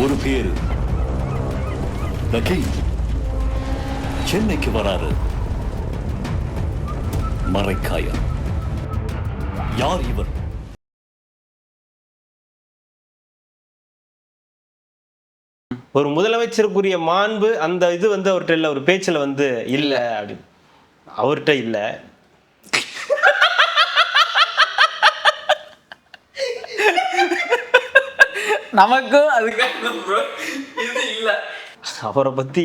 ஒரு பேரு The King சென்னைக்கு வராரு. மரைக்காயர். யார் இவர்? ஒரு முதலமைச்சருக்குரிய மாண்பு அந்த இது வந்து அவர்கிட்ட இல்லை, ஒரு பேச்சில் வந்து இல்லை அப்படி அவர்கிட்ட இல்லை. நமக்கும் அதுக்கு இது இல்லை. அவரை பத்தி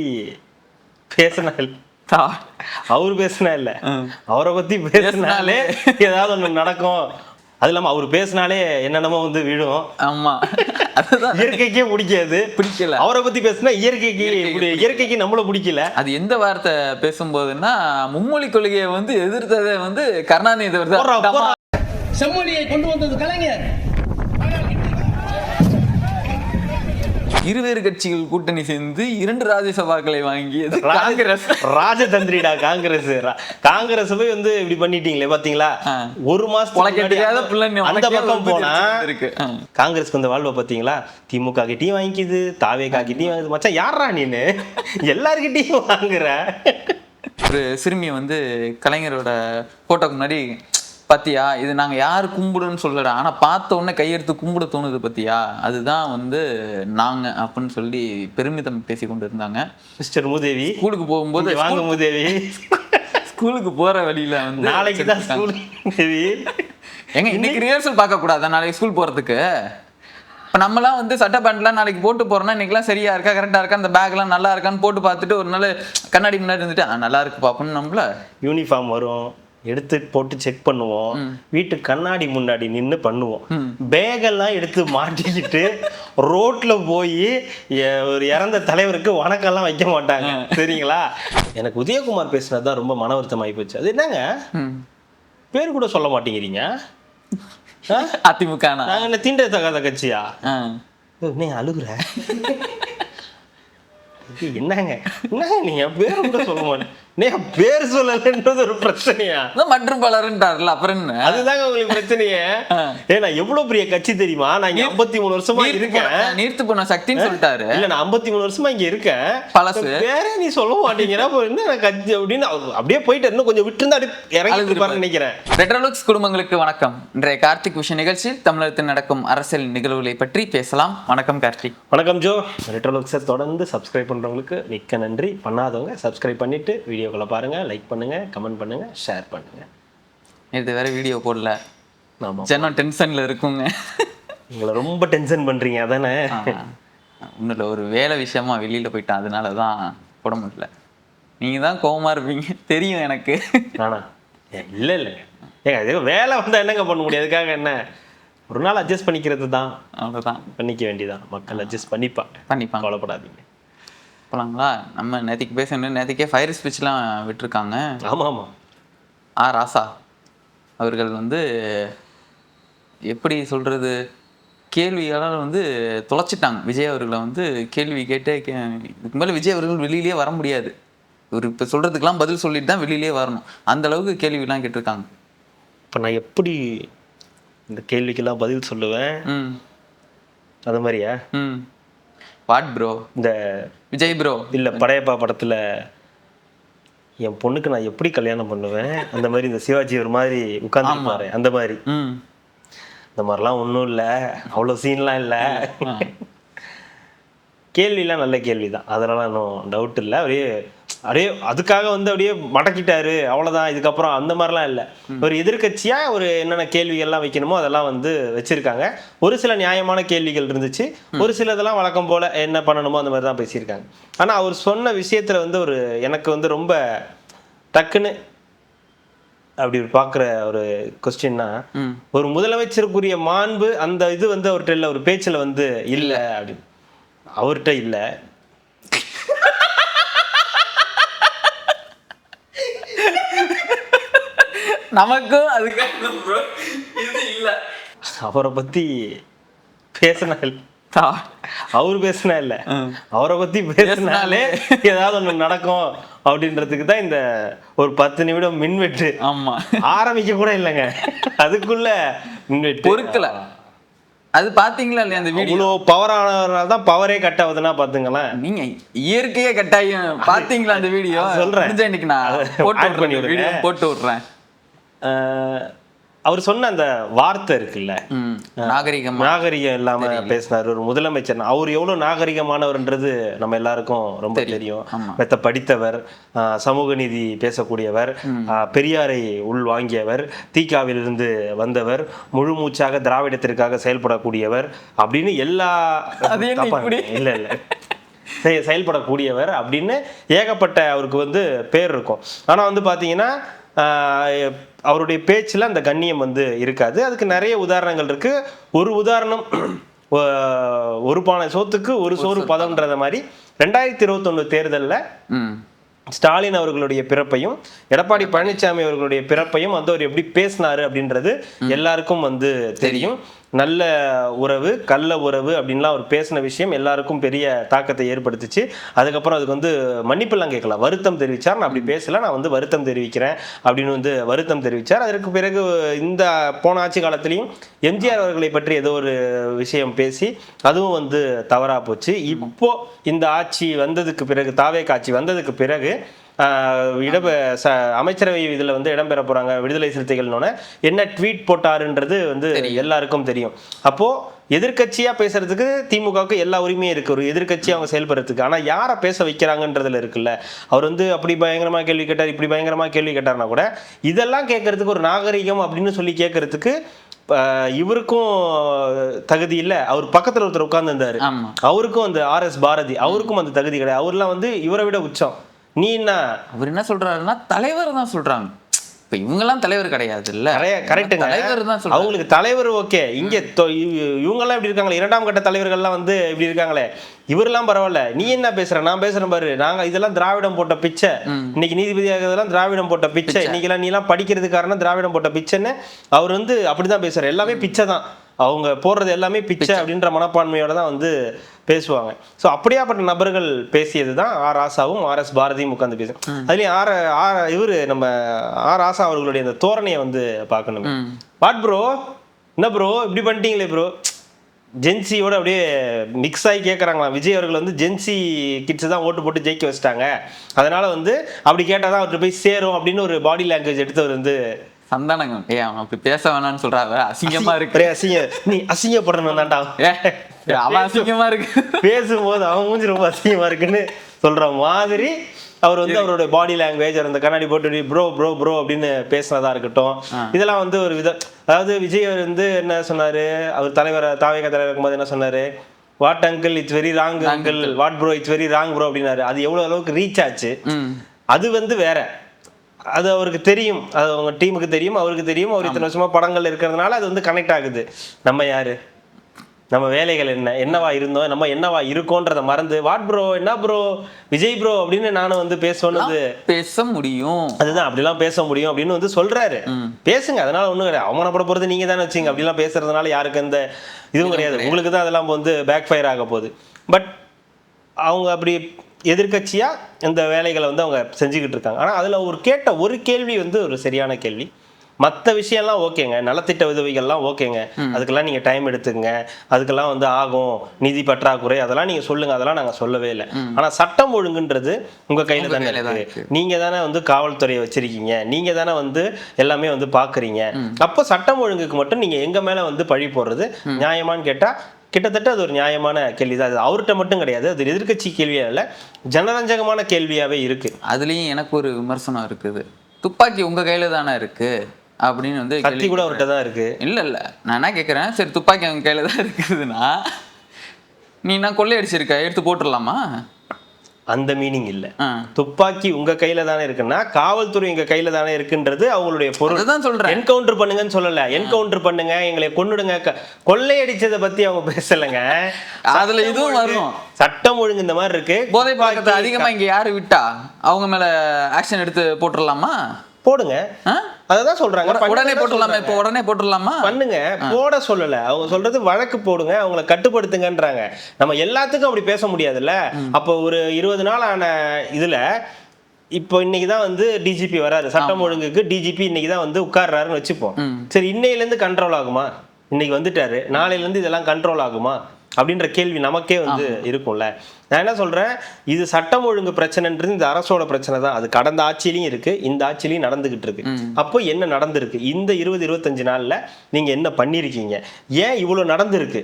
பேசினா அவரு பேசினா இல்லை, அவரை பத்தி பேசினாலே ஏதாவது ஒன்று நடக்கும். அது இல்லாம அவர் பேசினாலே என்னென்னமோ வந்து விழும். ஆமா, அதுதான் இயற்கைக்கே பிடிக்கல. அவரை பத்தி பேசினா இயற்கைக்கு நம்மள பிடிக்கல. அது எந்த வார்த்தை பேசும்போதுன்னா, மும்மொழி கொள்கையை வந்து எதிர்த்ததை வந்து கருணாநிதி செம்மொழியை கொண்டு வந்தது கலைஞர். இருவேறு கட்சிகள் கூட்டணி சேர்ந்து 2 ராஜ்யசபாக்களை வாங்கியது காங்கிரஸ். ராஜதந்திரிடா காங்கிரஸ். காங்கிரஸ் போய் வந்து இப்படி பண்ணிட்டீங்களே பாத்தீங்களா? ஒரு மாசம் அந்த பக்கம் போனா காங்கிரஸ்க்கு வந்து வாழ்வை பாத்தீங்களா? திமுக கிட்டையும் வாங்கிக்குது, தாவேகா கிட்டையும் வாங்குது. மச்சான் யாரா நீனு எல்லார்கிட்டையும் வாங்குற? ஒரு சிறுமியை வந்து கலைஞரோட போட்டோக்கு முன்னாடி, பத்தியா இது நாங்க யாரு கும்பிடுன்னு சொல்லடா, ஆனா பார்த்த உடனே கையெடுத்து கும்பிட தோணுது பத்தியா, அதுதான் வந்து நாங்க அப்படின்னு சொல்லி பெருமிதம் பேசி கொண்டு இருந்தாங்க. மிஸ்டர் மூதேவி ஸ்கூலுக்கு போகும்போது, வாங்க மூதேவி, ஸ்கூலுக்கு போற வழியில வந்து நாளைக்கு தான் ஸ்கூல் எங்க இன்னைக்கு ரிஹர்சல் பார்க்க கூடாதா நாளைக்கு ஸ்கூல் போறதுக்கு? இப்போ நம்மலாம் வந்து சட்டை பேண்ட்லாம் நாளைக்கு போட்டு போறோம்னா இன்னைக்கெல்லாம் சரியா இருக்கா, கரெக்டா இருக்கா, அந்த பேக்லாம் நல்லா இருக்கான்னு போட்டு பார்த்துட்டு ஒரு நாள் கண்ணாடி முன்னாடி இருந்துட்டு நல்லா இருக்கு பாப்போம்னு நம்மள யூனிஃபார்ம் வரும், எடுத்து போட்டு செக் பண்ணுவோம், வீட்டு கண்ணாடி முன்னாடி நின்று பண்ணுவோம். பேகெல்லாம் எடுத்து மாட்டிக்கிட்டு ரோட்ல போய் ஒரு இறந்த தலைவருக்கு வணக்கம்லாம் வைக்க மாட்டாங்க சரிங்களா? எனக்கு உதயகுமார் பேசினது தான் ரொம்ப மன வருத்தம் ஆகி போச்சு. அது என்னங்க பேர் கூட சொல்ல மாட்டேங்கிறீங்க? அதிமுக நாங்க என்ன தீண்ட தகாத கட்சியா? நீ அழுகுற என்னங்க நீங்க பேர் கூட சொல்ல மாட்டேன். பேர் சொல்லலன்றது ஒரு பிரச்சனையா? மற்றும் பலருன்றாருல அப்புறம் என்ன? அதுதாங்க உங்களுக்கு பிரச்சனையே. ஏன்னா எவ்வளவு பெரிய கட்சி தெரியுமா? நான் 53 வருஷமா இருக்கேன். நீர்த்து போன சக்தின்னு சொல்லிட்டாரு. இல்ல நான் 53 வருஷமா இங்க இருக்கேன். பழசு பேரே நீ சொல்ல மாட்டேங்கிற என்ன கட்சி அப்படின்னு அப்படியே போயிட்டு இன்னும் கொஞ்சம் விட்டு இருந்தா இறங்கி இருப்பாருன்னு நினைக்கிறேன். ரெட்ரோலுக்ஸ் குடும்பங்களுக்கு வணக்கம். இன்றைய கார்த்திக் விஷன் நிகழ்ச்சியில் தமிழகத்தில் நடக்கும் அரசியல் நிகழ்வுகளை பற்றி பேசலாம். வணக்கம் கார்த்திக். வணக்கம் ஜோ. ரெட்ரோலுக்ஸை தொடர்ந்து சப்ஸ்கிரைப் பண்றவங்களுக்கு மிக்க நன்றி. பண்ணாதவங்க சப்ஸ்கிரைப் பண்ணிட்டு வீடியோக்களை பாருங்க, லைக் பண்ணுங்க, கமெண்ட் பண்ணுங்க, ஷேர் பண்ணுங்க. இது வேற வீடியோ போடல. ஆமா, ஜனம் டென்ஷன்ல இருக்குங்க. உங்களை ரொம்ப டென்ஷன் பண்றீங்க அதானே? ஒன்றும் ஒரு வேலை விஷயமா வெளியில போயிட்டேன், அதனால தான் போட முடியல. நீங்க தான் கோவமா இருப்பீங்க தெரியும் எனக்கு. ஆனா இல்லை இல்லைங்க, ஏங்க வேலை வந்தால் என்னங்க பண்ண முடியும்? அதுக்காக என்ன ஒரு நாள் அட்ஜஸ்ட் பண்ணிக்கிறது தான், அவ்வளோதான். பண்ணிக்க வேண்டியதான். மக்கள் அட்ஜஸ்ட் பண்ணிப்பாங்க, கவலைப்படாதீங்க. போலாங்களா? நம்ம நேற்றுக்கு பேசணும். நேற்றுக்கே ஃபயர் ஸ்பீச்லாம் விட்டுருக்காங்க. ஆமாம் ஆமாம். ராசா அவர்கள் வந்து எப்படி சொல்கிறது, கேள்வியால் வந்து தொலைச்சிட்டாங்க விஜய் அவர்களை. வந்து கேள்வி கேட்டே இதுக்கு மேலே விஜய் அவர்கள் வெளியிலே வர முடியாது. ஒரு இப்போ சொல்கிறதுக்கெலாம் பதில் சொல்லிட்டு தான் வெளியிலே வரணும், அந்த அளவுக்கு கேள்விலாம் கேட்டிருக்காங்க. இப்போ நான் எப்படி இந்த கேள்விக்கெல்லாம் பதில் சொல்லுவேன்? அது மாதிரியா? What bro? இந்த விஜய் ப்ரோ இல்லை படையப்பா படத்தில் என் பொண்ணுக்கு நான் எப்படி கல்யாணம் பண்ணுவேன் அந்த மாதிரி இந்த சிவாஜி ஒரு மாதிரி உட்கார்ந்து அந்த மாதிரி. இந்த மாதிரிலாம் ஒன்றும் இல்லை, அவ்வளோ சீன்லாம் இல்லை. கேள்விலாம் நல்ல கேள்வி தான், அதெல்லாம் இன்னும் டவுட் இல்லை. அப்படியே அதுக்காக வந்து அப்படியே மடக்கிட்டாரு அவ்வளோதான், இதுக்கப்புறம் அந்த மாதிரிலாம் இல்லை. ஒரு எதிர்கட்சியாக ஒரு என்னென்ன கேள்விகள்லாம் வைக்கணுமோ அதெல்லாம் வந்து வச்சுருக்காங்க. ஒரு சில நியாயமான கேள்விகள் இருந்துச்சு, ஒரு சிலதெல்லாம் வழக்கம் போல் என்ன பண்ணணுமோ அந்த மாதிரி தான் பேசியிருக்காங்க. ஆனால் அவர் சொன்ன விஷயத்தில் வந்து ஒரு எனக்கு வந்து ரொம்ப டக்குன்னு அப்படி பார்க்குற ஒரு கொஸ்டின்னா, ஒரு முதலமைச்சருக்குரிய மாண்பு அந்த இது வந்து அவர்கிட்ட இல்லை, ஒரு பேச்சில் வந்து இல்லை அப்படின்னு அவர்கிட்ட இல்லை. நமக்கும் அதுக்கு இது இல்லை. அவரை பத்தி பேசினா அவரு பேசினா இல்லை, அவரை பத்தி பேசினாலே ஏதாவது ஒன்று நடக்கும் அப்படின்றதுக்கு தான் இந்த ஒரு 10 நிமிடம் மின்வெட்டு. ஆமா, ஆரம்பிக்க கூட இல்லைங்க, அதுக்குள்ள மின்வெட்டு பொறுக்கல. அது பாத்தீங்களா இல்லையா அந்த வீடியோ? இவ்வளோ பவர் ஆனதுனால தான் பவரே கட் ஆகுதுன்னா பாத்துங்களேன். நீங்க இயற்கையே கட்டாயம் பாத்தீங்களா அந்த வீடியோ? சொல்றேன், இன்னைக்கு நான் போட்டு விடுறேன். அவர் சொன்ன அந்த வார்த்தை இருக்குல்ல, நாகரிகம் இல்லாம பேசினார் ஒரு முதலமைச்சர். அவர் எவ்வளவு நாகரிகமானவர்ன்றது நம்ம எல்லாருக்கும் ரொம்ப தெரியும். மெத்த படித்தவர், சமூக நீதி பேசக்கூடியவர், பெரியாரை உள் வாங்கியவர், தீகாவிலிருந்து வந்தவர், முழு மூச்சாக திராவிடத்திற்காக செயல்படக்கூடியவர் அப்படின்னு எல்லா இல்ல செயல்படக்கூடியவர் அப்படின்னு ஏகப்பட்ட அவருக்கு பேர் இருக்கும். ஆனா பாத்தீங்கன்னா அவருடைய பேச்சில் அந்த கண்ணியம் இருக்காது. அதுக்கு நிறைய உதாரணங்கள் இருக்கு. ஒரு உதாரணம், ஒரு பானை சோத்துக்கு ஒரு சோறு பதம்ன்றத மாதிரி 2021 தேர்தலில் ஸ்டாலின் அவர்களுடைய பிறப்பையும் எடப்பாடி பழனிசாமி அவர்களுடைய பிறப்பையும் அவர் எப்படி பேசினாரு அப்படின்றது எல்லாருக்கும் தெரியும். நல்ல உறவு, கள்ள உறவு அப்படின்லாம் அவர் பேசின விஷயம் எல்லாருக்கும் பெரிய தாக்கத்தை ஏற்படுத்துச்சு. அதுக்கப்புறம் அதுக்கு மன்னிப்பெல்லாம் கேட்கலாம், வருத்தம் தெரிவித்தார். நான் அப்படி பேசல, நான் வருத்தம் தெரிவிக்கிறேன் அப்படின்னு வருத்தம் தெரிவித்தார். அதற்கு பிறகு இந்த போன ஆட்சி காலத்திலையும் எம்ஜிஆர் அவர்களை பற்றி ஏதோ ஒரு விஷயம் பேசி அதுவும் தவறாக போச்சு. இப்போ இந்த ஆட்சி வந்ததுக்கு பிறகு, தாவேக ஆட்சி வந்ததுக்கு பிறகு அமைச்சரவை இதுல இடம்பெற போறாங்க விடுதலை சிறுத்தைகள்னு என்ன ட்வீட் போட்டாருன்றது எல்லாருக்கும் தெரியும். அப்போ எதிர்கட்சியா பேசுறதுக்கு திமுகவுக்கு எல்லா உரிமையும் இருக்கு, ஒரு எதிர்கட்சியா அவங்க செயல்படுறதுக்கு. ஆனா யாரை பேச வைக்கிறாங்கன்றதுல இருக்குல்ல. அவர் அப்படி பயங்கரமா கேள்வி கேட்டார், இப்படி பயங்கரமா கேள்வி கேட்டார்னா கூட இதெல்லாம் கேட்கறதுக்கு ஒரு நாகரிகம் அப்படின்னு சொல்லி கேட்கறதுக்கு இவருக்கும் தகுதி இல்ல. அவர் பக்கத்துல ஒருத்தர் உட்கார்ந்து இருந்தாரு, அவருக்கும் RS பாரதி, அவருக்கும் அந்த தகுதி கிடையாது. அவர்லாம் இவரை விட உச்சம். நீ என்ன அவர் என்ன சொல்றாருன்னா தலைவர் தான் சொல்றாங்க. இப்ப இவங்கெல்லாம் தலைவர் கிடையாது இல்ல. கரெக்டுங்க, தலைவர் தான் சொல்றாங்க. அவங்களுக்கு தலைவர் ஓகே. இங்க இவங்கெல்லாம் இப்படி இருக்காங்களே, 2ஆம் கட்ட தலைவர்கள்லாம் இப்படி இருக்காங்களே, இவரெல்லாம் பரவாயில்ல. நீ என்ன பேசுற, நான் பேசுறேன் பாரு, நாங்க இதெல்லாம் திராவிடம் போட்ட பிச்சை. இன்னைக்கு நீதிபதியாக திராவிடம் போட்ட பிச்சை, இன்னைக்கு நீ எல்லாம் படிக்கிறது காரணம் திராவிடம் போட்ட பிச்சைன்னு அவர் அப்படிதான் பேசுறாரு. எல்லாமே பிச்சை தான், அவங்க போடுறது எல்லாமே பிச்சை அப்படின்ற மனப்பான்மையோட தான் பேசுவாங்க. ஸோ அப்படியாப்பட்ட நபர்கள் பேசியது தான் ராசாவும் RS பாரதியும் உட்காந்து பேசும். அதுலயும் இவரு நம்ம ராசா அவர்களுடைய அந்த தோரணையை பார்க்கணும். வாட் ப்ரோ, என்ன ப்ரோ இப்படி பண்ணிட்டீங்களே ப்ரோ, ஜென்சியோட அப்படியே மிக்ஸ் ஆகி கேட்குறாங்களாம். விஜய் அவர்கள் ஜென்சி கிட்ஸ் தான் ஓட்டு போட்டு ஜெயிக்க வச்சிட்டாங்க, அதனால அப்படி கேட்டால் தான் அவர்கிட்ட போய் சேரும் அப்படின்னு ஒரு பாடி லாங்குவேஜ் எடுத்தவர் சந்தானங்க. அவன் அப்படி பேச வேணாம்னு சொல்றாங்க, அசிங்கமா இருக்கு. நீ அசிங்கப்படணும் தான்டா, அவன் அசிங்கமா இருக்கு பேசும்போது அவன் மூஞ்சி ரொம்ப அசிங்கமா இருக்குன்னு சொல்ற மாதிரி அவர் அவருடைய பாடி லாங்குவேஜ், அந்த கண்ணாடி போட்டு ப்ரோ ப்ரோ ப்ரோ அப்படின்னு பேசினதா இருக்கட்டும். இதெல்லாம் ஒரு விதம். அதாவது விஜய் என்ன சொன்னாரு, அவர் தாவேக தலைவர் இருக்கும்போது என்ன சொன்னாரு, what uncle it's very wrong uncle, what bro it's very wrong bro அப்படின்னாரு. அது எவ்வளவு அளவுக்கு ரீச் ஆச்சு அது வேற. அது அவருக்கு தெரியும், அது அவங்க டீமுக்கு தெரியும், அவருக்கு தெரியும். அவர் இத்தனை வருஷமா படங்கள் இருக்கிறதுனால அது கனெக்ட் ஆகுது. நம்ம யாரு, நம்ம வேலைகள் என்னவா இருந்தோம், நம்ம என்னவா இருக்கோன்றத மறந்து வாட் ப்ரோ, என்ன ப்ரோ, விஜய் ப்ரோ அப்படின்னு நானும் பேச முடியும். அதுதான் அப்படிலாம் பேச முடியும் அப்படின்னு சொல்றாரு. பேசுங்க, அதனால ஒண்ணும் கிடையாது. அவமானப்பட போறது நீங்க தானே வச்சுங்க. அப்படிலாம் பேசுறதுனால யாருக்கு எந்த இதுவும் கிடையாது. உங்களுக்கு தான் அதெல்லாம் பேக் ஃபயர் ஆக போகுது. பட் அவங்க அப்படி எதிர்கட்சியா இந்த வேலைகளை அவங்க செஞ்சுக்கிட்டு இருக்காங்க. ஆனா அதுல ஒரு கேட்ட ஒரு கேள்வி ஒரு சரியான கேள்வி. மற்ற விஷயம்லாம் ஓகேங்க, நலத்திட்ட உதவிகள்லாம் ஓகேங்க, அதுக்கெல்லாம் நீங்க டைம் எடுத்துங்க, அதுக்கெல்லாம் ஆகும், நிதி பற்றாக்குறை, அதெல்லாம் நீங்க சொல்லுங்க, அதெல்லாம் நாங்க சொல்லவே இல்லை. ஆனா சட்டம் ஒழுங்குன்றது உங்க கையில தானே இருக்கு. நீங்க தானே காவல்துறையை வச்சிருக்கீங்க, நீங்க தானே எல்லாமே பாக்குறீங்க. அப்போ சட்டம் ஒழுங்குக்கு மட்டும் நீங்க எங்க மேல பழி போடுறது நியாயமான்னு கேட்டா கிட்டத்தட்ட அது ஒரு நியாயமான கேள்விதான். அது அவர்கிட்ட மட்டும் கிடையாது, அது எதிர்கட்சி கேள்வியா இல்லை, ஜனரஞ்சகமான கேள்வியாவே இருக்கு. அதுலயும் எனக்கு ஒரு விமர்சனம் இருக்குது. துப்பாக்கி உங்க கையில தானே இருக்கு அப்படின்னு கத்தி கூட அவர்கிட்ட தான் இருக்கு. இல்ல நான் என்ன கேட்கறேன், சரி துப்பாக்கி அவங்க கையில தான் இருக்குதுன்னா நீ நான் கொள்ளையடிச்சிருக்க, எடுத்து போட்டுடலாமா? அந்த மீனிங் இல்ல. துப்பாக்கி உங்க கையில தானே இருக்குன்னா காவல்துறை எங்க கையில தானே இருக்குன்றது அவங்களுடைய பொருள் தான் சொல்றேன். என்கவுண்டர் பண்ணுங்கன்னு சொல்லல, என்கவுண்டர் பண்ணுங்க, எங்களை கொன்னுடுங்க, கொள்ளையடிச்சதை பத்தி அவங்க பேசலங்க. அதுல இதுவும் வரும், சட்டம் ஒழுங்கு இந்த மாதிரி இருக்கு. போதை பழக்கத்தை அதிகமா இங்க யாரு விட்டா அவங்க மேல ஆக்ஷன் எடுத்து போட்டுடலாமா? போடுங்க, அதான் சொல்றாங்க. உடனே போட்டுடலாமா? இப்போ உடனே போட்டுடலாமா? பண்ணுங்க, போட சொல்லல. அவங்க சொல்றது வழக்கு போடுங்க, அவங்களை கட்டுப்படுத்துங்கன்றாங்க. நம்ம எல்லாத்துக்கும் அப்படி பேச முடியாதுல்ல. அப்போ ஒரு 20 நாள் ஆன இதுல இப்போ இன்னைக்குதான் டிஜிபி வராரு, சட்டம் ஒழுங்குக்கு டிஜிபி இன்னைக்குதான் உட்கார்றாருன்னு வச்சுப்போம். சரி, இன்னையில இருந்து கண்ட்ரோல் ஆகுமா? இன்னைக்கு வந்துட்டாரு, நாளையில இருந்து இதெல்லாம் கண்ட்ரோல் ஆகுமா அப்படின்ற கேள்வி நமக்கே வந்து இருக்கும்ல. நான் என்ன சொல்றேன், இது சட்டம் ஒழுங்கு பிரச்சனைன்றது இந்த அரசோட பிரச்சனை தான். அது கடந்த ஆட்சியிலையும் இருக்கு, இந்த ஆட்சியிலையும் நடந்துகிட்டு இருக்கு. அப்போ என்ன நடந்திருக்கு, இந்த 20-25 நாள்ல நீங்க என்ன பண்ணிருக்கீங்க, ஏன் இவ்வளவு நடந்திருக்கு?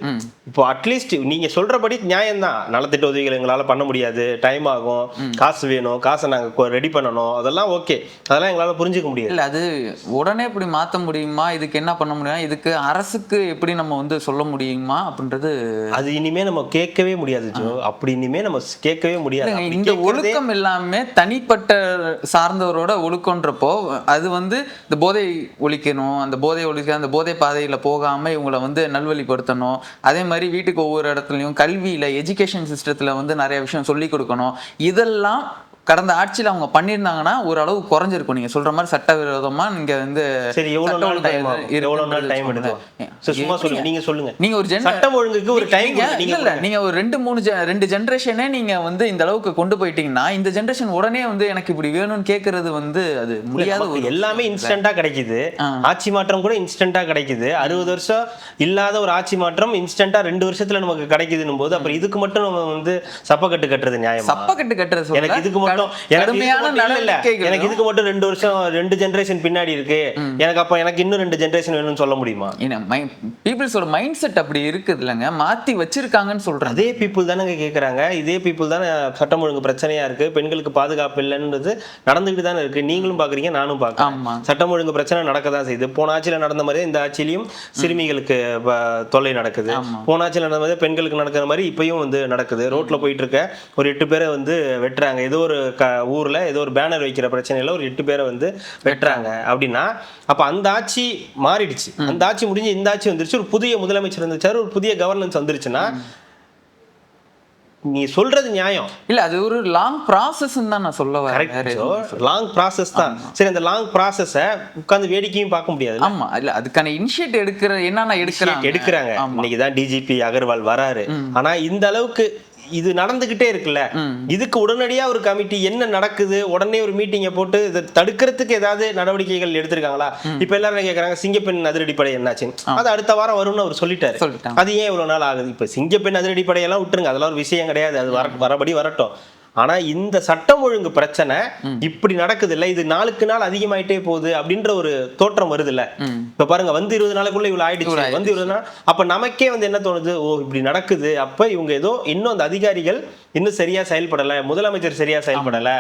இப்போ அட்லீஸ்ட் நீங்க சொல்றபடி நியாயம்தான், நலத்திட்ட உதவிகள் எங்களால பண்ண முடியாது, டைம் ஆகும், காசு வேணும், காசை நாங்க ரெடி பண்ணணும், அதெல்லாம் ஓகே, அதெல்லாம் எங்களால புரிஞ்சுக்க முடியாது. இல்ல அது உடனே இப்படி மாத்த முடியுமா, இதுக்கு என்ன பண்ண முடியும், இதுக்கு அரசுக்கு எப்படி நம்ம வந்து சொல்ல முடியுமா அப்படின்றது அது இனிமே நம்ம கேட்கவே முடியாது ஜோ. அப்படி இனிமே நம்ம கேட்கவே முடியாது. இந்த ஒழுக்கம் எல்லாமே தனிப்பட்ட சார்ந்தவரோட ஒழுக்கன்றப்போ அது வந்து இந்த போதை ஒழிக்கணும், அந்த போதை பாதையில போகாம இவங்களை வந்து நல்வழிப்படுத்தணும். அதே மாதிரி வீட்டுக்கு ஒவ்வொரு இடத்துலயும் கல்வியில எஜுகேஷன் சிஸ்டத்துல வந்து நிறைய விஷயம் சொல்லி கொடுக்கணும். இதெல்லாம் கடந்த ஆட்சியில் அவங்க பண்ணியிருந்தாங்கன்னா ஓரளவு குறைஞ்சிருக்கும். நீங்க சொல்ற மாதிரி சட்டவிரோதமா நீங்க வந்து சரி எவ்வளவு நாள் டைம் எடுக்கும்? சும்மா சொல்லுங்க, நீங்க சொல்லுங்க. நீங்க ஒரு சட்டம் ஒழுங்குக்கு ஒரு டைம் இல்ல, நீங்க ஒரு 2-3 ஜெனரேஷனே நீங்க வந்து இந்த அளவுக்கு கொண்டு போயிட்டீங்கன்னா இந்த ஜெனரேஷன் உடனே வந்து எனக்கு இப்படி வேணும்னு கேட்கறது வந்து அது முடியாத. எல்லாமே இன்ஸ்டன்டா கிடைக்குது, ஆட்சி மாற்றம் கூட இன்ஸ்டன்டா கிடைக்குது. 60 வருஷம் இல்லாத ஒரு ஆட்சி மாற்றம் இன்ஸ்டன்டா 2 வருஷத்துல நமக்கு கிடைக்குதுன்னு போது அப்புறம் இதுக்கு மட்டும் நம்ம வந்து சப்பக்கட்டு கட்டுறது நியாயமா? சப்பக்கட்டு கட்டுறது எனக்கு இதுக்கு மட்டும் எனக்கு இதுக்கு மட்டும் 2 வருஷம் 2 ஜெனரேஷன் பின்னாடி இருக்கு, எனக்கு அப்ப எனக்கு இன்னும் 2 ஜெனரேஷன் வேணும்னு சொல்ல முடியுமா? பீப்புள்ஸோட மைண்ட் செட் அப்படி இருக்குது இல்லங்க, மாத்தி வச்சிருக்காங்கன்னு சொல்றேன். அதே பீப்புள் தானே கேக்குறாங்க, இதே பீப்புள் தானே சட்டம் ஒழுங்கு பிரச்சனையா இருக்கு, பெண்களுக்கு பாதுகாப்பு இல்லைன்றது நடந்துகிட்டு தானே இருக்கு. நீங்களும் பாக்குறீங்க, நானும் பாக்குறேன். சட்டம் ஒழுங்கு பிரச்சனை நடக்கதான் செய்யுது. போன ஆட்சியில நடந்த மாதிரி இந்த ஆட்சியிலையும் சிறுமிகளுக்கு தொல்லை நடக்குது, போன ஆட்சியில நடந்த மாதிரி பெண்களுக்கு நடக்கிற மாதிரி இப்பயும் வந்து நடக்குது. ரோட்ல போயிட்டு இருக்க ஒரு 8 பேரை வந்து வெட்டுறாங்க, ஏதோ ஒரு ஊர்ல ஏதோ ஒரு பேனர் வைக்கிற பிரச்சனையில ஒரு 8 பேரை வந்து வெட்டுறாங்க அப்படின்னா அப்ப அந்த ஆட்சி மாறிடுச்சு. அந்த ஆட்சி முடிஞ்சு இந்த ஆட்சி வந்துருச்சு, ஒரு புதிய முதலமைச்சர் வந்துச்சாரு, ஒரு புதிய கவர்னன்ஸ் வந்துருச்சுன்னா நீ சொல்றது நியாயம் இல்ல. அது ஒரு லாங் ப்ராசஸ் தான் நான் சொல்ல வரேன். லாங் ப்ராசஸ் தான். சரி, அந்த லாங் ப்ராசஸை உட்கார்ந்து வேடிக்கையும் பார்க்க முடியாது. ஆமா, இல்ல அதுக்கான இனிஷியேட் என்னன்னா எடுக்கிறாங்க. இன்னைக்கு தான் டிஜிபி அகர்வால் வராரு, ஆனா இந்த அளவுக்கு இது நடந்துகிட்டே இருக்குல்ல, இதுக்கு உடனடியா ஒரு கமிட்டி என்ன நடக்குது, உடனே ஒரு மீட்டிங்கை போட்டு இதை தடுக்கிறதுக்கு ஏதாவது நடவடிக்கைகள் எடுத்திருக்காங்களா? இப்ப எல்லாரும் கேட்கறாங்க சிங்கப்பெண் அதிரடிப்படை என்னாச்சு, அது அடுத்த வாரம் வரும்னு அவர் சொல்லிட்டாரு. அது ஏன் இவ்வளவு நாள் ஆகுது? இப்ப சிங்கப்பெண் அதிரடிப்படையெல்லாம் விட்டுருங்க, அதெல்லாம் ஒரு விஷயம் கிடையாது, அது வரபடி வரட்டும். ஆனா இந்த சட்டம் ஒழுங்கு பிரச்சனை இப்படி நடக்குது இல்ல, இது நாளுக்கு நாள் அதிகமாயிட்டே போகுது அப்படின்ற ஒரு தோற்றம் வருது இல்ல. இப்ப பாருங்க, வந்து 20 நாளுக்குள்ள இவ்வளவு ஆயிடுச்சு, வந்து 20 நாள். அப்ப நமக்கே வந்து என்ன தோணுது, ஓ இப்படி நடக்குது, அப்ப இவங்க ஏதோ இன்னும் அந்த அதிகாரிகள் இன்னும் சரியா செயல்படல, முதலமைச்சர் சரியா செயல்படல,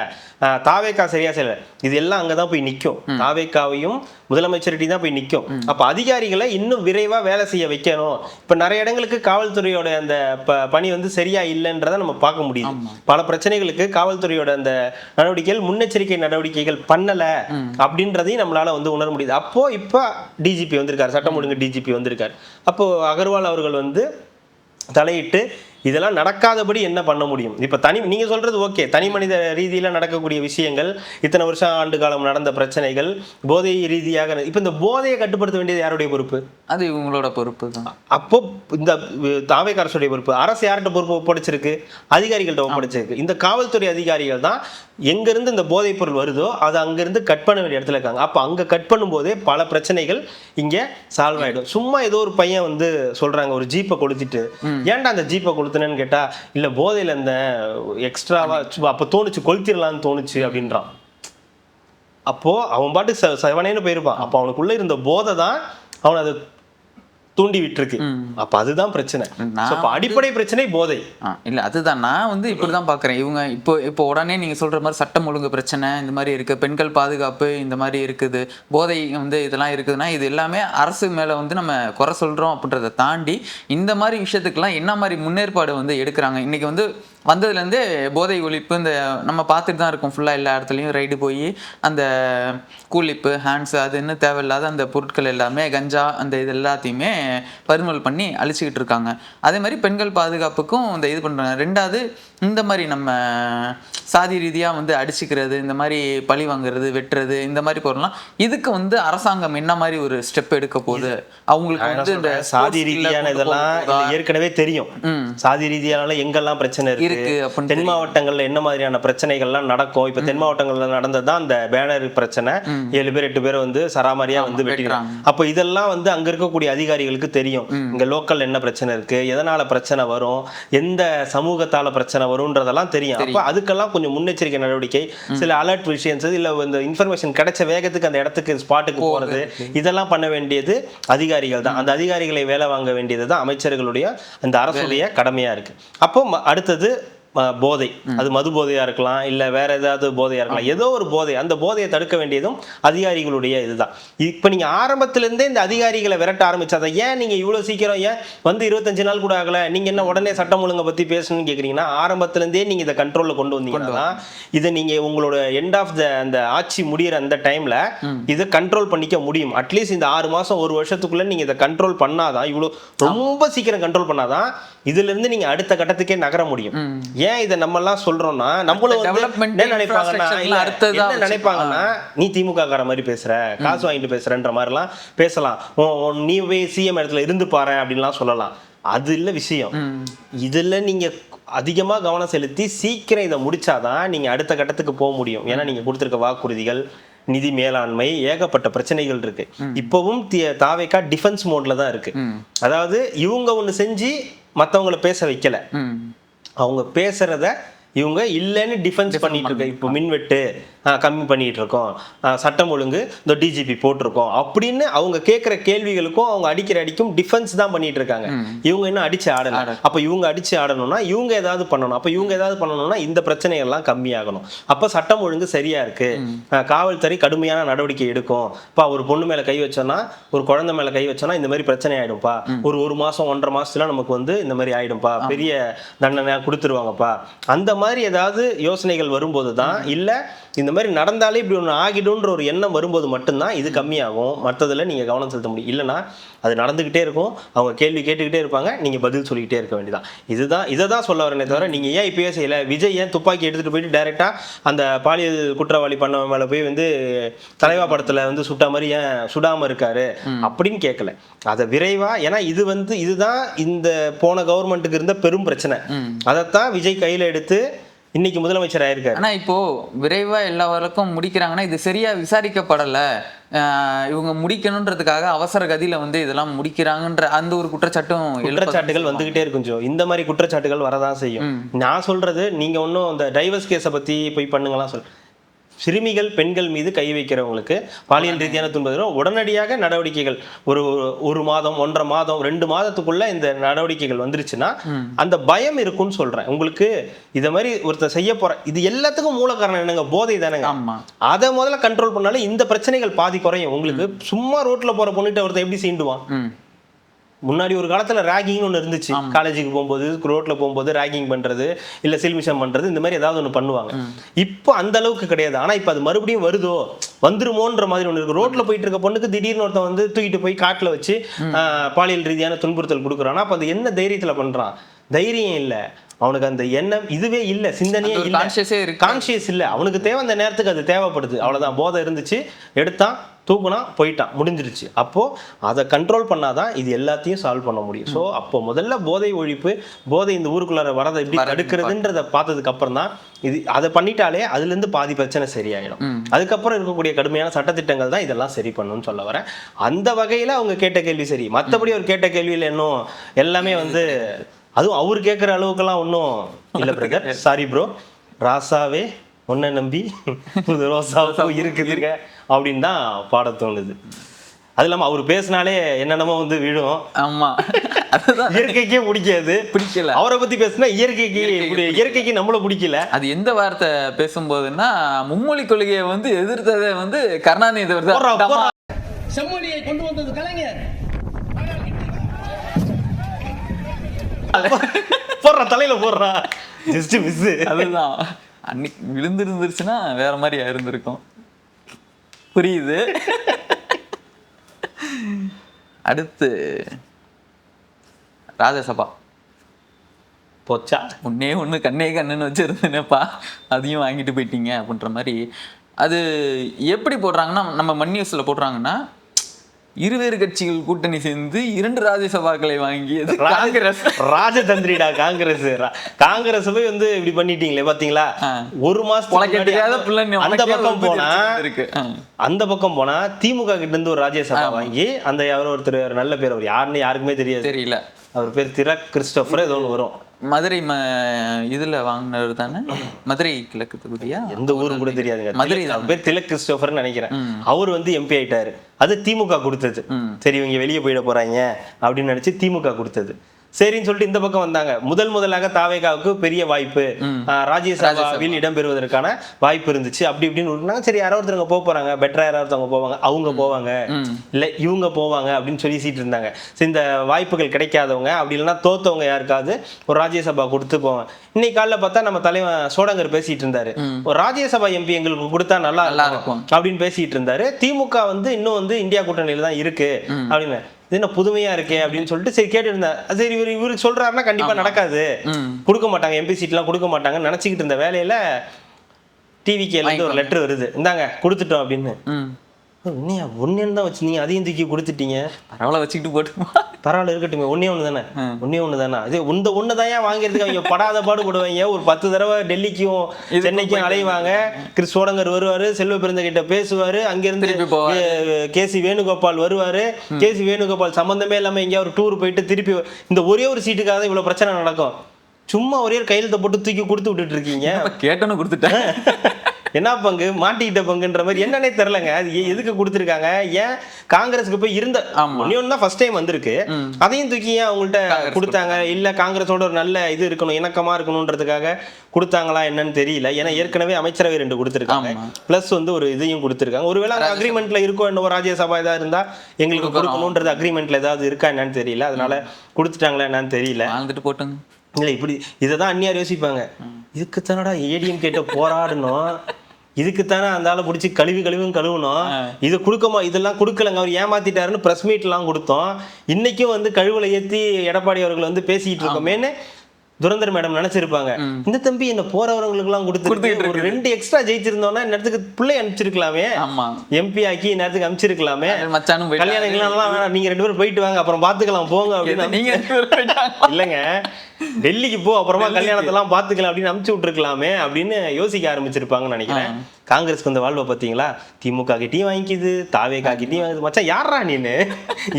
தாவேக்கா சரியா செயல்படல, இது எல்லாம் அங்கதான் போய் நிக்கும். தாவேக்காவையும் முதலமைச்சர்கிட்ட தான் போய் நிக்கும். அப்ப அதிகாரிகளை இன்னும் விரைவா வேலை செய்ய வைக்கணும். இப்ப நிறைய இடங்களுக்கு காவல்துறையோட அந்த பணி வந்து சரியா இல்லைன்றதை நம்ம பார்க்க முடியுது. பல பிரச்சனைகளுக்கு காவல்துறையோட அந்த நடவடிக்கைகள், முன்னெச்சரிக்கை நடவடிக்கைகள் பண்ணல அப்படின்றதையும் நம்மளால வந்து உணர முடியுது. அப்போ இப்ப டிஜிபி வந்திருக்காரு, சட்டம் ஒழுங்கு டிஜிபி வந்திருக்காரு. அப்போ அகர்வால் அவர்கள் வந்து தலையிட்டு இதெல்லாம் நடக்காதபடி என்ன பண்ண முடியும்? இப்ப நீங்க சொல்றது ஓகே, தனி மனித ரீதியில நடக்கக்கூடிய விஷயங்கள், இத்தனை வருஷம் ஆண்டு காலம் நடந்த பிரச்சனைகள், போதை ரீதியாக இப்ப இந்த போதையை கட்டுப்படுத்த வேண்டியது யாருடைய பொறுப்பு? அது இவங்களோட பொறுப்பு தான். அப்போ இந்த தாவேக்கா அரசுடைய பொறுப்பு. அரசு யார்கிட்ட பொறுப்பு ஒப்படைச்சிருக்கு? அதிகாரிகள்ட்ட ஒப்படைச்சிருக்கு. இந்த காவல்துறை அதிகாரிகள் தான் எங்க இருந்து இந்த போதைப் பொருள் வருதோ அதை அங்கிருந்து கட் பண்ண வேண்டிய இடத்துல இருக்காங்க. அப்ப அங்க கட் பண்ணும் போதே பல பிரச்சனைகள் இங்க சால்வ் ஆயிடும். சும்மா ஏதோ ஒரு பையன் வந்து சொல்றாங்க, ஒரு ஜீப்பை கொளுத்திட்டு, ஏன்டா அந்த ஜீப்பை கொளுத்துனேன்னு கேட்டா, இல்ல போதையில இந்த எக்ஸ்ட்ராவா அப்ப தோணுச்சு, கொளுத்திடலான்னு தோணுச்சு அப்படின்றான். அப்போ அவன் பாட்டு செவனேன்னு போயிருப்பான். அப்போ அவனுக்குள்ள இருந்த போதை தான் அவன் அதை தூண்டி விட்டுருக்கு. அப்ப அதுதான் பிரச்சனை. அடிப்படை பிரச்சனை போதை இல்ல. அதுதான் நான் வந்து இப்படிதான் பாக்குறேன். இவங்க இப்போ உடனே நீங்க சொல்ற மாதிரி சட்டம் ஒழுங்கு பிரச்சனை இந்த மாதிரி இருக்கு, பெண்கள் பாதுகாப்பு இந்த மாதிரி இருக்குது, போதை வந்து இதெல்லாம் இருக்குதுன்னா இது எல்லாமே அரசு மேல வந்து நம்ம குறை சொல்றோம் அப்படின்றத தாண்டி இந்த மாதிரி விஷயத்துக்கெல்லாம் என்ன மாதிரி முன்னேற்பாடு வந்து எடுக்கிறாங்க? இன்னைக்கு வந்து வந்ததுலேருந்தே போதை ஒழிப்பு இந்த நம்ம பார்த்துட்டு தான் இருக்கோம். ஃபுல்லாக எல்லா இடத்துலையும் ரைடு போய் அந்த கூலிப்பு, ஹேண்ட்ஸு, அது இன்னும் தேவையில்லாத அந்த பொருட்கள் எல்லாமே, கஞ்சா, அந்த இது எல்லாத்தையுமே பறிமுதல் பண்ணி அழிச்சிக்கிட்டு இருக்காங்க. அதே மாதிரி பெண்கள் பாதுகாப்புக்கும் இந்த இது பண்ணுறாங்க. ரெண்டாவது இந்த மாதிரி நம்ம சாதி ரீதியாக வந்து அடிச்சுக்கிறது, இந்த மாதிரி பழி வாங்குறது, வெட்டுறது, இந்த மாதிரி போகிறலாம். இதுக்கு வந்து அரசாங்கம் என்ன மாதிரி ஒரு ஸ்டெப் எடுக்க போகுது? அவங்களுக்கு வந்து இந்த சாதி ரீதியான இதெல்லாம் ஏற்கனவே தெரியும். சாதி ரீதியான எங்கெல்லாம் பிரச்சனை இருக்கு, இருக்கு அப்படின்னு தென் மாவட்டங்கள்ல என்ன மாதிரியான பிரச்சனைகள்லாம் நடக்கும். இப்ப தென் மாவட்டங்கள்ல நடந்ததுதான் அந்த பேனர் பிரச்சனை. 7 பேர் 8 பேர் வந்து சராமரியா வந்து வெட்டிடுறாங்க. அப்ப இதெல்லாம் வந்து அங்க இருக்கக்கூடிய அதிகாரிகளுக்கு தெரியும். இங்க லோக்கல் என்ன பிரச்சனை இருக்கு, எதனால பிரச்சனை வரும், எந்த சமூகத்தால பிரச்சனை வரும்ன்றதெல்லாம் தெரியும். அப்ப அதுக்கெல்லாம் கொஞ்சம் முன்னெச்சரிக்கை நடவடிக்கை, சில அலர்ட் விஷயன்ஸ், இல்ல இந்த இன்ஃபர்மேஷன் கிடைச்ச வேகத்துக்கு அந்த இடத்துக்கு ஸ்பாட்டுக்கு போறது, இதெல்லாம் பண்ண வேண்டியது அதிகாரிகள் தான். அந்த அதிகாரிகளை வேலை வாங்க வேண்டியது தான் அமைச்சர்களுடைய அந்த அரசுடைய கடமையா இருக்கு. அப்போ அடுத்தது போதை, அது மது போதையா இருக்கலாம், இல்ல வேற ஏதாவது போதையா இருக்கலாம், ஏதோ ஒரு போதை. அந்த போதையை தடுக்க வேண்டியதும் அதிகாரிகளுடைய இதுதான். இப்ப நீங்க ஆரம்பத்துல இருந்தே இந்த அதிகாரிகளை விரட்ட ஆரம்பிச்சாதான், ஏன் நீங்க இவ்வளவு சீக்கிரம், ஏன் வந்து 25 நாள் கூட ஆகல, நீங்க என்ன உடனே சட்டம் ஒழுங்கை பத்தி பேசணும்னு கேக்குறீங்கன்னா, ஆரம்பத்துல இருந்தே நீங்க இதை கண்ட்ரோல்ல கொண்டு வந்தீங்கன்னா இதை நீங்க உங்களோட எண்ட் ஆஃப் அந்த ஆட்சி முடிகிற அந்த டைம்ல இதை கண்ட்ரோல் பண்ணிக்க முடியும். அட்லீஸ்ட் இந்த 6 மாசம் 1 வருஷத்துக்குள்ள நீங்க இதை கண்ட்ரோல் பண்ணாதான், இவ்வளவு ரொம்ப சீக்கிரம் கண்ட்ரோல் பண்ணாதான் இதுல இருந்து நீங்க அடுத்த கட்டத்துக்கே நகர முடியும். ஏன் இதை நம்ம எல்லாம் சொல்றோம்னா, நம்மளும் என்ன நினைப்பாங்கன்னா நீ திமுக கார மாதிரி பேசுற, காசு வாங்கிட்டு பேசுறன்ற மாதிரி எல்லாம் பேசலாம், நீ போய் சிஎம் இடத்துல இருந்து பாரு அப்படின்லாம் சொல்லலாம். அது இல்ல விஷயம். இதுல நீங்க அதிகமா கவனம் செலுத்தி சீக்கிரம் இதை முடிச்சாதான் நீங்க அடுத்த கட்டத்துக்கு போக முடியும். ஏன்னா நீங்க கொடுத்திருக்க வாக்குறுதிகள், நிதி மேலாண்மை, ஏகப்பட்ட பிரச்சனைகள் இருக்கு. இப்பவும் தாவேகா டிஃபென்ஸ் மோட்ல தான் இருக்கு. அதாவது இவங்க ஒண்ணு செஞ்சு மத்தவங்களை பேச வைக்கல, அவங்க பேசுறத இவங்க இல்லைன்னு டிஃபென்ஸ் பண்ணிட்டு இருக்க. இப்போ மின்வெட்டு கம்மி பண்ணிட்டு இருக்கோம், சட்டம் ஒழுங்கு இந்த டிஜிபி போட்டிருக்கோம் அப்படின்னு அவங்க கேட்கிற கேள்விகளுக்கும் அவங்க அடிக்கிற அடிக்கும் டிஃபென்ஸ் தான் பண்ணிட்டு இருக்காங்க. இவங்க இன்னும் அடிச்சு ஆடல. அப்ப இவங்க அடிச்சு ஆடணும்னா இவங்க ஏதாவது பண்ணணும். அப்ப இவங்க ஏதாவது பண்ணணும்னா இந்த பிரச்சனைகள்லாம் கம்மியாகணும். அப்ப சட்டம் ஒழுங்கு சரியா இருக்கு, காவல்துறை கடுமையான நடவடிக்கை எடுக்கும். ஒரு பொண்ணு மேல கை வச்சோம்னா, ஒரு குழந்தை மேல கை வச்சோம்னா இந்த மாதிரி பிரச்சனை ஆயிடும்பா, ஒரு மாசம் 1.5 மாசத்துல நமக்கு வந்து இந்த மாதிரி ஆயிடும்பா, பெரிய தண்டனை கொடுத்துருவாங்கப்பா, அந்த மாதிரி ஏதாவது யோசனைகள் வரும்போது தான், இல்ல இந்த மாதிரி நடந்தாலே இப்படி ஒன்று ஆகிடும்ன்ற ஒரு எண்ணம் வரும்போது மட்டும்தான் இது கம்மியாகும். மற்றதுல நீங்க கவனம் செலுத்த முடியும். இல்லைன்னா அது நடந்துகிட்டே இருக்கும், அவங்க கேள்வி கேட்டுக்கிட்டே இருப்பாங்க, நீங்க பதில் சொல்லிக்கிட்டே இருக்க வேண்டியதான். இதை தான் சொல்ல வரேனே தவிர, நீங்க ஏன் இப்பயே செய்யல, விஜய் ஏன் துப்பாக்கி எடுத்துட்டு போயிட்டு டைரக்டா அந்த பாலியல் குற்றவாளி பண்ண மேல போய் வந்து தலைவா படத்துல வந்து சுட்ட மாதிரி ஏன் சுடாம இருக்காரு அப்படின்னு கேட்கல. அதை விரைவா, ஏன்னா இது வந்து இதுதான் இந்த போன கவர்மெண்ட்டுக்கு இருந்த பெரும் பிரச்சனை. அதைத்தான் விஜய் கையில எடுத்து இன்னைக்கு முதலமைச்சர் ஆயிருக்காரு. ஆனா இப்போ விரைவா எல்லா வழக்கும் முடிக்கிறாங்கன்னா இது சரியா விசாரிக்கப்படல, இவங்க முடிக்கணும்ன்றதுக்காக அவசர கதியில வந்து இதெல்லாம் முடிக்கிறாங்கன்ற அந்த ஒரு குற்றச்சாட்டுகள் வந்துகிட்டே இருக்கும். இந்த மாதிரி குற்றச்சாட்டுகள் வரதான் செய்யும். நான் சொல்றது, நீங்க ஒன்னும் இந்த டைவர்ஸ் கேஸை பத்தி போய் பண்ணுங்கலாம் சொல்ல, சிறுமிகள் பெண்கள் மீது கை வைக்கிறவங்களுக்கு பாலியல் ரீதியான துன்புறுத்தல் உடனடியாக நடவடிக்கைகள் ஒரு மாதம் 1.5 மாதம் 2 மாதத்துக்குள்ள இந்த நடவடிக்கைகள் வந்துருச்சுன்னா அந்த பயம் இருக்கும்னு சொல்றேன். உங்களுக்கு இத மாதிரி ஒருத்தர் செய்ய போற, இது எல்லாத்துக்கும் மூல காரணம் என்னங்க, போதை தானேங்க. அதை முதல்ல கண்ட்ரோல் பண்ணாலே இந்த பிரச்சனைகள் பாதி குறையும். உங்களுக்கு சும்மா ரோட்ல போற பொண்ணுகிட்ட ஒருத்தர் எப்படி சீண்டுவான்? முன்னாடி ஒரு காலத்துல ரேகிங்னு ஒன்று இருந்துச்சு. காலேஜுக்கு போகும்போது ரோட்ல போகும்போது ரேகிங் பண்றது, இல்ல சில்மிஷம் பண்றது, இந்த மாதிரி ஏதாவது ஒன்று பண்ணுவாங்க. இப்போ அந்த அளவுக்கு கிடையாது. ஆனா இப்போ அது மறுபடியும் வந்துருமோன்ற மாதிரி ஒன்று இருக்கு. ரோட்ல போயிட்டு இருக்க பொண்ணுக்கு திடீர்னு ஒருத்தன் வந்து தூக்கிட்டு போய் காட்டுல வச்சு பாலியல் ரீதியான துன்புறுத்தல் கொடுக்குறான்னா அப்ப அது என்ன தைரியத்துல பண்றான்? தைரியம் இல்லை அவனுக்கு, அந்த எண்ணம் இதுவே இல்லை, சிந்தனையே இல்லை, கான்சியஸ் இல்லை. அவனுக்கு தேவை அந்த நேரத்துக்கு அது தேவைப்படுது, அவ்வளவுதான். போதை இருந்துச்சு, எடுத்தான், தூக்குனா, போயிட்டான், முடிஞ்சிருச்சு. அப்போ அதை கண்ட்ரோல் பண்ணாதான் இது எல்லாத்தையும் சால்வ் பண்ண முடியும். ஸோ அப்போ முதல்ல போதை ஒழிப்பு, போதை இந்த ஊருக்குள்ளார வரதை எப்படி தடுக்கிறதுன்றதை பார்த்ததுக்கு அப்புறம் தான் இது, அதை பண்ணிட்டாலே அதுல இருந்து பாதி பிரச்சனை சரியாயிடும். அதுக்கப்புறம் இருக்கக்கூடிய கடுமையான சட்டத்திட்டங்கள் தான் இதெல்லாம் சரி பண்ணணும்னு சொல்ல வரேன். அந்த வகையில அவங்க கேட்ட கேள்வி சரி. மற்றபடி அவர் கேட்ட கேள்வியில இன்னும் எல்லாமே வந்து, அதுவும் அவர் கேட்குற அளவுக்குலாம் ஒன்றும் இல்லை பிரதர், சாரி ப்ரோ, ராசாவே ஒன்ன நம்பி புது ரோசாவும் இருக்குதுங்க அப்படின்னு தான் பாட தோணுது. அது இல்லாம அவர் பேசினாலே என்னென்னமோ வந்து விழும். ஆமா, இயற்கைக்கே பிடிக்கல. அவரை பத்தி பேசினா இயற்கைக்கு நம்மள பிடிக்கல. அது எந்த வார்த்தை பேசும்போதுன்னா, மும்மொழி கொள்கையை வந்து எதிர்த்ததை வந்து கருணாநிதி செம்மொழியை கொண்டு வந்தது கலைஞர். போடுறா, தலையில போடுறா, ஜஸ்ட் மிஸ். அதுதான் அன்னைக்கு விழுந்துருந்துருச்சுன்னா வேற மாதிரி இருந்திருக்கும். புரியுது. அடுத்து ராஜசபா போச்சா, ஒண்ணு கண்ணே கண்ணுன்னு வச்சிருந்தேனப்பா, அதையும் வாங்கிட்டு போயிட்டீங்க அப்படின்ற மாதிரி. அது எப்படி போடுறாங்கன்னா, நம்ம மண் நியூஸ்ல போடுறாங்கன்னா, இருவேறு கட்சிகள் கூட்டணி சேர்ந்து 2 ராஜ்யசபாக்களை வாங்கியது காங்கிரஸ். ராஜதந்திரிடா காங்கிரஸ். காங்கிரஸ் போய் வந்து இப்படி பண்ணிட்டீங்களே பாத்தீங்களா? ஒரு மாசத்துக்கு அந்த பக்கம் போனா அந்த பக்கம் போனா திமுக கிட்ட இருந்து ஒரு ராஜ்யசபா வாங்கி அந்த யாரோ ஒருத்தர் நல்ல பேர், அவர் யாருன்னு யாருக்குமே தெரியல, அவர் பேர் திலக் கிறிஸ்டோபர் ஏதோ ஒன்று வரும். மதுரை இதுல வாங்கினவர் தானே, மதுரை கிழக்கு தொகுதியா, எந்த ஊரும் கூட தெரியாதுங்க. மதுரை பேர் திலக் கிறிஸ்டோபர்னு நினைக்கிறேன். அவர் வந்து எம்பி ஆயிட்டாரு. அது திமுக கொடுத்தது. சரி இவங்க வெளியே போயிட போறாங்க அப்படின்னு நினைச்சு திமுக கொடுத்தது. சரின்னு சொல்லிட்டு இந்த பக்கம் வந்தாங்க. முதலாக தாவேகாவுக்கு பெரிய வாய்ப்பு, ராஜ்யசபாவில் இடம்பெறுவதற்கான வாய்ப்பு இருந்துச்சு. அப்படி இப்படின்னு இருந்தாங்க. சரி யாரோ ஒருத்தவங்க போக போறாங்க, பெட்டரா யாராவது போவாங்க, அவங்க போவாங்க இல்ல இவங்க போவாங்க அப்படின்னு சொல்லிட்டு இருந்தாங்க. சரி இந்த வாய்ப்புகள் கிடைக்காதவங்க அப்படி இல்லைன்னா தோத்தவங்க யாருக்காவது ஒரு ராஜ்யசபா கொடுத்து போவாங்க. இன்னைக்கு காலைல பார்த்தா நம்ம தலைவன் சோடங்கர் பேசிட்டு இருந்தாரு, ஒரு ராஜ்யசபா எம்பி எங்களுக்கு கொடுத்தா நல்லா இருக்கும் அப்படின்னு பேசிட்டு இருந்தாரு. திமுக வந்து இன்னும் வந்து இந்தியா கூட்டணியில தான் இருக்கு அப்படின்னு. இது என்ன புதுமையா இருக்கே அப்படின்னு சொல்லிட்டு சரி கேட்டு இருந்தேன். சரி இவருக்கு சொல்றாருன்னா கண்டிப்பா நடக்காது, கொடுக்க மாட்டாங்க, எம்பி சீட் எல்லாம் கொடுக்க மாட்டாங்கன்னு நினைச்சுக்கிட்டு இருந்த வேலையில டிவிகேல இருந்து ஒரு லெட்டர் வருது, இந்தாங்க கொடுத்துட்டோம் அப்படின்னு. ஒன்னு தான் வச்சிருந்தீங்க, அதையும் தூக்கி கொடுத்துட்டீங்க. பரவாயில்ல வச்சுக்கிட்டு போட்டு பரவாயில்ல இருக்கட்டுமே, ஒன்னே ஒண்ணு தானே அது. இந்த ஒண்ணுதான் வாங்கிறதுக்கு அவங்க படாத பாடு போடுவாங்க. ஒரு 10 தடவை டெல்லிக்கும் சென்னைக்கும் அலைவாங்க. சோடங்கர் வருவாரு, செல்வ பிறந்த கிட்ட பேசுவாரு, அங்கிருந்து கேசி வேணுகோபால் வருவாரு. கேசி வேணுகோபால் சம்பந்தமே இல்லாம எங்கேயா ஒரு டூர் போயிட்டு திருப்பி இந்த ஒரே ஒரு சீட்டுக்காக இவ்வளவு பிரச்சனை நடக்கும். சும்மா ஒரே ஒரு கையெழுத்தை போட்டு தூக்கி கொடுத்து விட்டுட்டு இருக்கீங்க. கேட்டோன்னு கொடுத்துட்டேன். என்ன பங்கு, மாட்டிக்கிட்ட பங்குன்ற மாதிரி என்னன்னே தெரியலங்க. அது எதுக்கு கொடுத்துருக்காங்க? ஏன் காங்கிரஸுக்கு போய் இருந்த ஒன்னு தான் ஃபர்ஸ்ட் டைம் வந்திருக்கு, அதையும் தூக்கி ஏன் அவங்கள்ட்ட கொடுத்தாங்க? இல்ல காங்கிரஸோட ஒரு நல்ல இது இருக்கணும், இணக்கமா இருக்கணும்ன்றதுக்காக கொடுத்தாங்களா என்னன்னு தெரியல. ஏன்னா ஏற்கனவே அமைச்சரவை 2 கொடுத்துருக்காங்க, பிளஸ் வந்து ஒரு இதையும் கொடுத்துருக்காங்க. ஒருவேளை அக்ரிமெண்ட்ல இருக்கும், என்ன ராஜ்யசபா ஏதாவது இருந்தா எங்களுக்கு கொடுக்கணும்ன்றது அக்ரிமெண்ட்ல ஏதாவது இருக்கா என்னன்னு தெரியல. அதனால கொடுத்துட்டாங்களா என்னன்னு தெரியல. போட்டுங்க இல்லை இப்படி இதைதான் அந்நியார் யோசிப்பாங்க. இதுக்குத்தானடா ஏடிஎம் கேட்ட போராடணும், இதுக்குத்தானே அந்த ஆளை பிடிச்சி கழுவணும், இது கொடுக்கமா, இதெல்லாம் கொடுக்கலங்க, அவர் ஏமாத்திட்டாருன்னு பிரஸ் மீட் எல்லாம் கொடுத்தோம். இன்னைக்கும் வந்து கழுவுல ஏற்றி எடப்பாடி அவர்கள் வந்து பேசிட்டு இருக்கோமேன்னு துரந்தர் மேடம் நினைச்சிருப்பாங்க. இந்த தம்பி என்ன போறவங்களுக்கு எல்லாம் கொடுத்து ஒரு 2 எக்ஸ்ட்ரா ஜெயிச்சிருந்தோம்னா நேரத்துக்கு பிள்ளை அனுப்பிச்சிருக்கலாமே, எம்பி ஆக்கி நேரத்துக்கு அனுப்பிச்சிருக்கலாமே. கல்யாணம் வேணாம், நீங்க 2 பேரும் போயிட்டு வாங்க, அப்புறம் பாத்துக்கலாம் போங்க அப்படின்னு. இல்லைங்க, டெல்லிக்கு போ, அப்புறமா கல்யாணத்தெல்லாம் பாத்துக்கலாம் அப்படின்னு அனுப்பிச்சு விட்டுருக்கலாமே அப்படின்னு யோசிக்க ஆரம்பிச்சிருப்பாங்கன்னு நினைக்கிறேன். காங்கிரஸ்க்கு இந்த வாழ்வை பார்த்தீங்களா? திமுக கிட்டையும் வாங்கிக்குது, தாவேகா கிட்டையும் வாங்குது. மச்சான் யாரா நீனு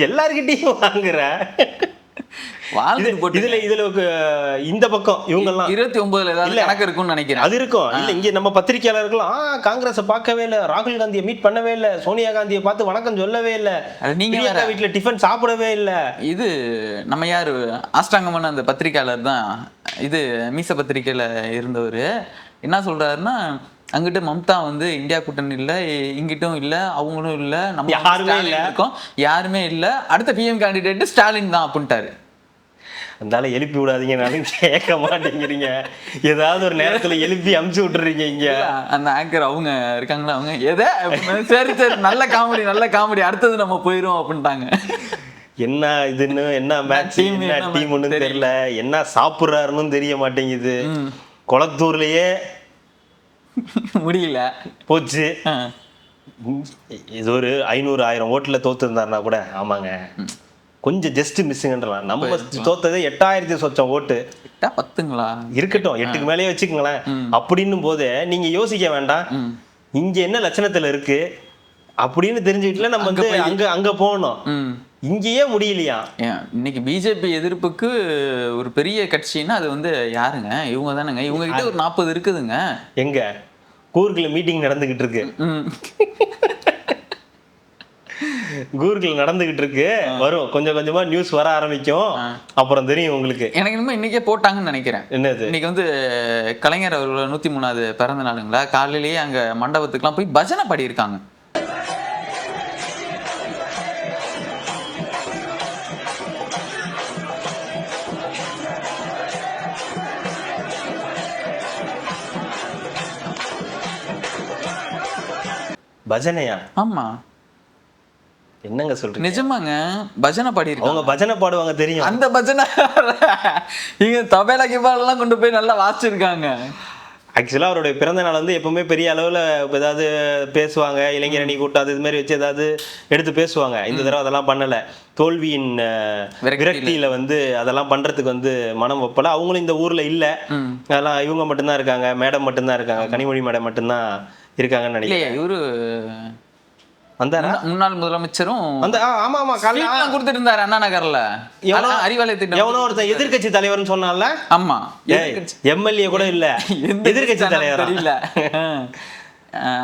எல்லார்கிட்டையும் வாங்குற? இதுல இந்த பக்கம் இவங்க எல்லாம் 29 ஏதாவது கணக்கு இருக்கும்னு நினைக்கிறேன். அது இருக்கும். இல்ல இங்க நம்ம பத்திரிகையாளர்களும் காங்கிரஸை பார்க்கவே இல்லை, ராகுல் காந்தியை மீட் பண்ணவே இல்லை, சோனியா காந்தியை பார்த்து வணக்கம் சொல்லவே இல்லை, நீங்க வீட்டுல டிஃபன் சாப்பிடவே இல்லை. இது நம்ம யாரு ஆஸ்டாங்கமான அந்த பத்திரிகையாளர் தான், இது மீச பத்திரிகையில இருந்தவர் என்ன சொல்றாருன்னா, அங்கிட்ட மம்தா வந்து இந்தியா கூட்டணி இல்ல, இங்கிட்டும் இல்ல, அவங்களும் இல்ல, நம்ம யாருமே இல்ல, அடுத்த பிஎம் கேண்டிடேட் ஸ்டாலின் தான் அப்படின்ட்டாரு. அதனால எழுப்பி விடாதீங்க, நானும் கேட்க மாட்டேங்கிறீங்க. ஏதாவது ஒரு நேரத்துல எழுப்பி அமுச்சு விட்டுறீங்க. இங்க அந்த ஆங்கர் அவங்க இருக்காங்களா, அவங்க எதை சரி நல்ல காமெடி அடுத்தது நம்ம போயிரும் அப்படின்ட்டாங்க. என்ன இதுன்னு, என்ன மேட்ச், என்ன டீம்னு தெரியல, என்ன சாப்பிடுறாருன்னு தெரிய மாட்டேங்குது. கொளத்தூர்லயே முடியல போச்சு. இது ஒரு 500-1000 ஓட்டுல தோத்து இருந்தாருன்னா கூட ஆமாங்க கொஞ்சம் ஜஸ்ட் மிஸ்ஸுங்கன்றலாம். நம்ம தோத்ததே 8000 சொச்சம் ஓட்டு. 10ங்களா இருக்கட்டும், 8க்கு மேலேயே வச்சுக்கோங்களேன். அப்படின்னும் போது நீங்க யோசிக்க வேண்டாம் இங்க என்ன லட்சணத்துல இருக்கு அப்படின்னு தெரிஞ்சுக்கிட்டுல நம்ம வந்து அங்க போகணும். இங்கேயே முடியலையா? இன்னைக்கு பிஜேபி எதிர்ப்புக்கு ஒரு பெரிய கட்சின்னா அது வந்து யாருங்க? இவங்க தானுங்க. இவங்க கிட்ட ஒரு 40 இருக்குதுங்க. எங்க கூர்கில் மீட்டிங் நடந்துகிட்டு இருக்கு, கூகுள் நடந்துகிட்டு இருக்கு. வரும் கொஞ்சம் கொஞ்சமா நியூஸ் வர ஆரம்பிக்கும், அப்புறம் தெரியும் உங்களுக்கு. எனக்கு இன்னும் இன்னைக்கே போட்டாங்கன்னு நினைக்கிறேன். என்னது? இன்னைக்கு வந்து கலைஞர் அவர்களோட 103வது பிறந்த நாளுங்களா, காலையிலேயே அங்க மண்டபத்துக்குலாம் போய் பஜனை பாடியிருக்காங்க. பஜனையா? ஆமா, என்னங்க சொல்றீங்க? நிஜமாங்க, பஜனை பாடியிருக்காங்க. அவங்க பஜனை பாடுவாங்க தெரியும். அந்த பஜனை இங்க தபேலா கிபாலெல்லாம் கொண்டு போய் நல்லா வாசிச்சிருக்காங்க. ஆக்சுவலாக அவருடைய பிறந்த நாள் வந்து எப்பவுமே பெரிய அளவில் ஏதாவது பேசுவாங்க, இளைஞர் அணி கூட்டம் அது மாதிரி வச்சு ஏதாவது எடுத்து பேசுவாங்க. இந்த தடவை அதெல்லாம் பண்ணலை. தோல்வியின் விரக்தியில் வந்து அதெல்லாம் பண்ணுறதுக்கு வந்து மனம் வைப்பல. அவங்களும் இந்த ஊரில் இல்லை. அதெல்லாம் இவங்க மட்டும்தான் இருக்காங்க, மேடம் மட்டும்தான் இருக்காங்க, கனிமொழி மேடம் மட்டும்தான் இருக்காங்கன்னு நினைக்கிறேன். இவரு வந்தாரா? முன்னாள் முதலமைச்சரும் வந்து ஆமா ஆமா காலையில கொடுத்துட்டு இருந்தாரு அண்ணா நகர்ல. அறிவாலய திட்டம் எவனோ ஒருத்தன் எதிர்கட்சி தலைவர்னு சொன்னால. ஆமா, எம்எல்ஏ கூட இல்ல, எதிர்கட்சி தலைவர் இல்ல.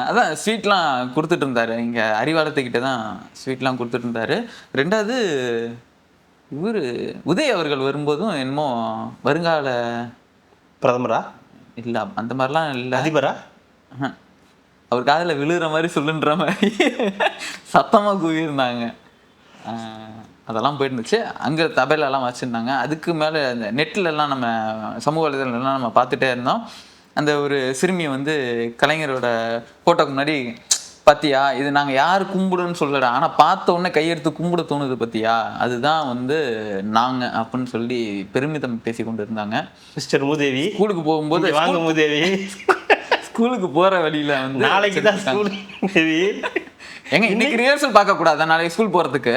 அதான் ஸ்வீட்லாம் கொடுத்துட்டு இருந்தாரு. இங்க அறிவாலயத்துக்கிட்ட தான் ஸ்வீட்லாம் கொடுத்துட்டு இருந்தாரு. ரெண்டாவது இவரு உதய் அவர்கள் வரும்போதும் என்னமோ வருங்கால பிரதமரா இல்ல அந்த மாதிரிலாம் இல்ல, அதிபரா, அவர் காதில் விழுகிற மாதிரி சொல்லுன்ற மாதிரி சத்தமாக கூவியிருந்தாங்க. அதெல்லாம் போயிருந்துச்சு. அங்கே தபைலெல்லாம் வச்சுருந்தாங்க. அதுக்கு மேலே இந்த நெட்லலாம் நம்ம சமூக வலைதளம்லாம் நம்ம பார்த்துட்டே இருந்தோம். அந்த ஒரு சிறுமி வந்து கலைஞரோட ஃபோட்டோக்கு முன்னாடி பார்த்தியா இது நாங்கள் யார் கும்பிடுன்னு சொல்லலை, ஆனால் பார்த்த உடனே கையெடுத்து கும்பிட தோணுது பார்த்தியா, அதுதான் வந்து நாங்கள் அப்படின்னு சொல்லி பெருமிதம் பேசி கொண்டு இருந்தாங்க. மிஸ்டர் மூதேவி ஸ்கூலுக்கு போகும்போது வாங்க மூதேவி, ஸ்கூலுக்கு போற வழியில வந்து நாளைக்கு தான் ஸ்கூல். எங்க இன்னைக்கு ரிஹர்சல் பார்க்க கூடாதா நாளைக்கு ஸ்கூல் போறதுக்கு?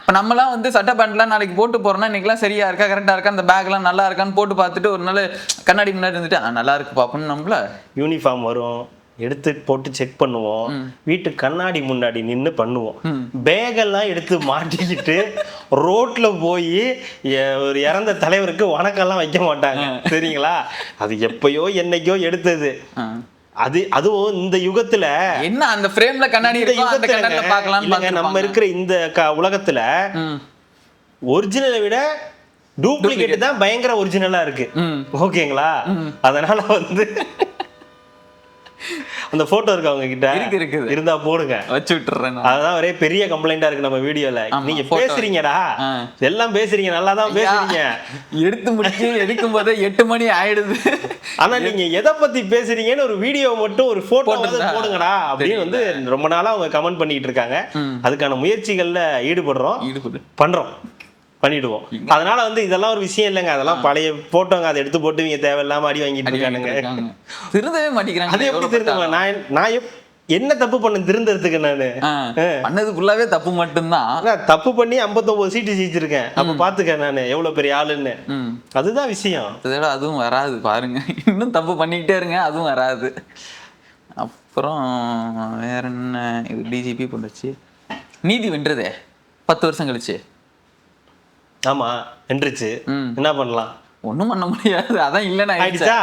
இப்போ நம்மளாம் வந்து சட்டை பேண்ட்லாம் நாளைக்கு போட்டு போறோம்னா இன்னைக்குலாம் சரியா இருக்கா, கரெக்டா இருக்கா, அந்த பேக்லாம் நல்லா இருக்கான்னு போட்டு பார்த்துட்டு ஒரு நாள் கண்ணாடி முன்னாடி இருந்துட்டு நல்லா இருக்கு பாப்போம்னு நம்மள யூனிஃபார்ம் வரும், எடுத்து போட்டு செக் பண்ணுவோம், வீட்டு கண்ணாடி முன்னாடி நின்று பண்ணுவோம். பேகெல்லாம் எடுத்து மாட்டிக்கிட்டு ரோட்ல போய் ஒரு இறந்த தலைவருக்கு வணக்கம்லாம் வைக்க மாட்டாங்க சரிங்களா? அது எப்பயோ என்னைக்கோ எடுத்தது. அதுவும் இந்த யுகத்துல என்ன அந்த ஃப்ரேம்ல கண்ணாடி பார்க்கலாம். நம்ம இருக்கிற இந்த உலகத்துல ஒரிஜினலை விட டூப்ளிகேட் தான் பயங்கர ஒரிஜினலா இருக்கு. ஓகேங்களா? அதனால வந்து அந்த போட்டோ இருக்கு அவங்க கிட்ட இருந்தா போடுங்க, வச்சு விட்டுறேன். அதான் ஒரே பெரிய கம்ப்ளைண்டா இருக்கு நம்ம வீடியோல. நீங்க பேசுறீங்கடா, எல்லாம் பேசுறீங்க, நல்லா தான் பேசுறீங்க, எடுத்து முடிச்சு எடுக்கும் போதே 8 மணி ஆயிடுது. ஆனா நீங்க எதை பத்தி பேசுறீங்கன்னு ஒரு வீடியோ மட்டும் ஒரு போட்டோ போடுங்கடா அப்படின்னு வந்து ரொம்ப நாளா அவங்க கமெண்ட் பண்ணிட்டு இருக்காங்க. அதுக்கான முயற்சிகள்ல பண்றோம், பண்ணிடுவோம். அதனால வந்து இதெல்லாம் ஒரு விஷயம் இல்லைங்க, அதெல்லாம் பழைய போட்டோங்க, அதை எடுத்து போட்டு இவங்க தேவையில்லாம அடி வாங்கிட்டு இருக்கானுங்க. திருந்தவே மாட்டேங்கிறாங்க. அது எப்படி திருந்துவேன்? நான் என்ன தப்பு பண்ண திருந்தறதுக்கு? நானு பண்ணது ஃபுல்லாவே தப்பு மட்டும்தான். தப்பு பண்ணி 59 சீட்டு ஜெயிச்சிருக்கேன். அப்ப பாத்துக்க நானு எவ்வளவு பெரிய ஆளுன்னு. அதுதான் விஷயம். அதுவும் வராது பாருங்க, இன்னும் தப்பு பண்ணிக்கிட்டே இருங்க, அதுவும் வராது. அப்புறம் வேற என்ன, இது டிஜிபி பண்ணுச்சு, நீதி வென்றதே 10 வருஷம் கழிச்சு. ஆமா வென்றுச்சு, என்ன பண்ணலாம்? ஒண்ணும் பண்ண முடியாது, அதான் இல்லன்னு ஆயிடுச்சா?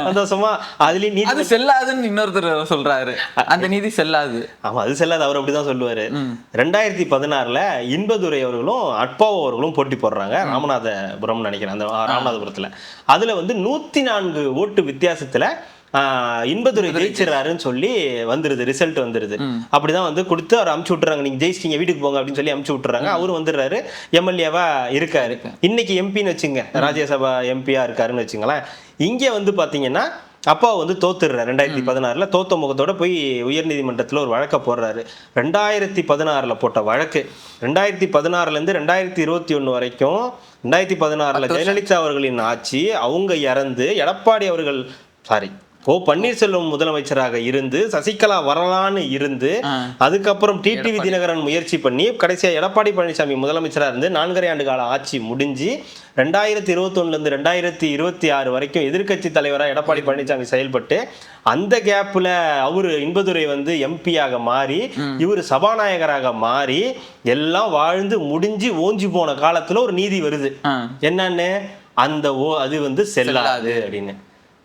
சந்தோஷமா. அதுலயும் நீதி அது செல்லாதுன்னு இன்னொருத்தர் சொல்றாரு, அந்த நீதி செல்லாது. ஆமா அது செல்லாது, அவர் அப்படிதான் சொல்லுவாரு. 2016 இன்பதுரை அவர்களும் அட்பாவோ அவர்களும் போட்டி போடுறாங்க ராமநாதபுரம் நினைக்கிறேன், அந்த ராமநாதபுரத்துல. அதுல வந்து 104 ஓட்டு வித்தியாசத்துல இன்பதுரை ஜெயிச்சிடறாருன்னு சொல்லி வந்துருது, ரிசல்ட் வந்துருது. அப்படிதான் வந்து கொடுத்து அவர் அமுச்சு விட்டுறாங்க, நீங்க ஜெயிச்சிட்டீங்க வீட்டுக்கு போங்க அப்படின்னு சொல்லி அமுச்சு விட்டுறாங்க. அவரு வந்துடுறாரு, எம்எல்ஏவா இருக்காரு. இன்னைக்கு எம்பின்னு வச்சுங்க, ராஜ்யசபா எம்பியா இருக்காருன்னு வச்சுங்களேன். இங்க வந்து பாத்தீங்கன்னா அப்பா வந்து தோத்துடுறாரு. 2016 தோத்த முகத்தோட போய் உயர்நீதிமன்றத்தில் ஒரு வழக்கை போடுறாரு. 2016 போட்ட வழக்கு 2016 2021 வரைக்கும். 2016 ஜெயலலிதா அவர்களின் ஆட்சி, அவங்க இறந்து எடப்பாடி அவர்கள் பன்னீர்செல்வம் முதலமைச்சராக இருந்து சசிகலா வரலான்னு இருந்து அதுக்கப்புறம் டிடிவி தினகரன் முயற்சி பண்ணி கடைசியா எடப்பாடி பழனிசாமி முதலமைச்சராக இருந்து 4.5 ஆண்டு கால ஆட்சி முடிஞ்சு 2021 2026 வரைக்கும் எதிர்கட்சி தலைவராக எடப்பாடி பழனிசாமி செயல்பட்டு அந்த கேப்ல அவரு இன்பதுரை வந்து எம்பியாக மாறி இவரு சபாநாயகராக மாறி எல்லாம் வாழ்ந்து முடிஞ்சு ஓஞ்சி போன காலத்துல ஒரு நீதி வருது. என்னன்னு அந்த அது வந்து செல்லாது அப்படின்னு.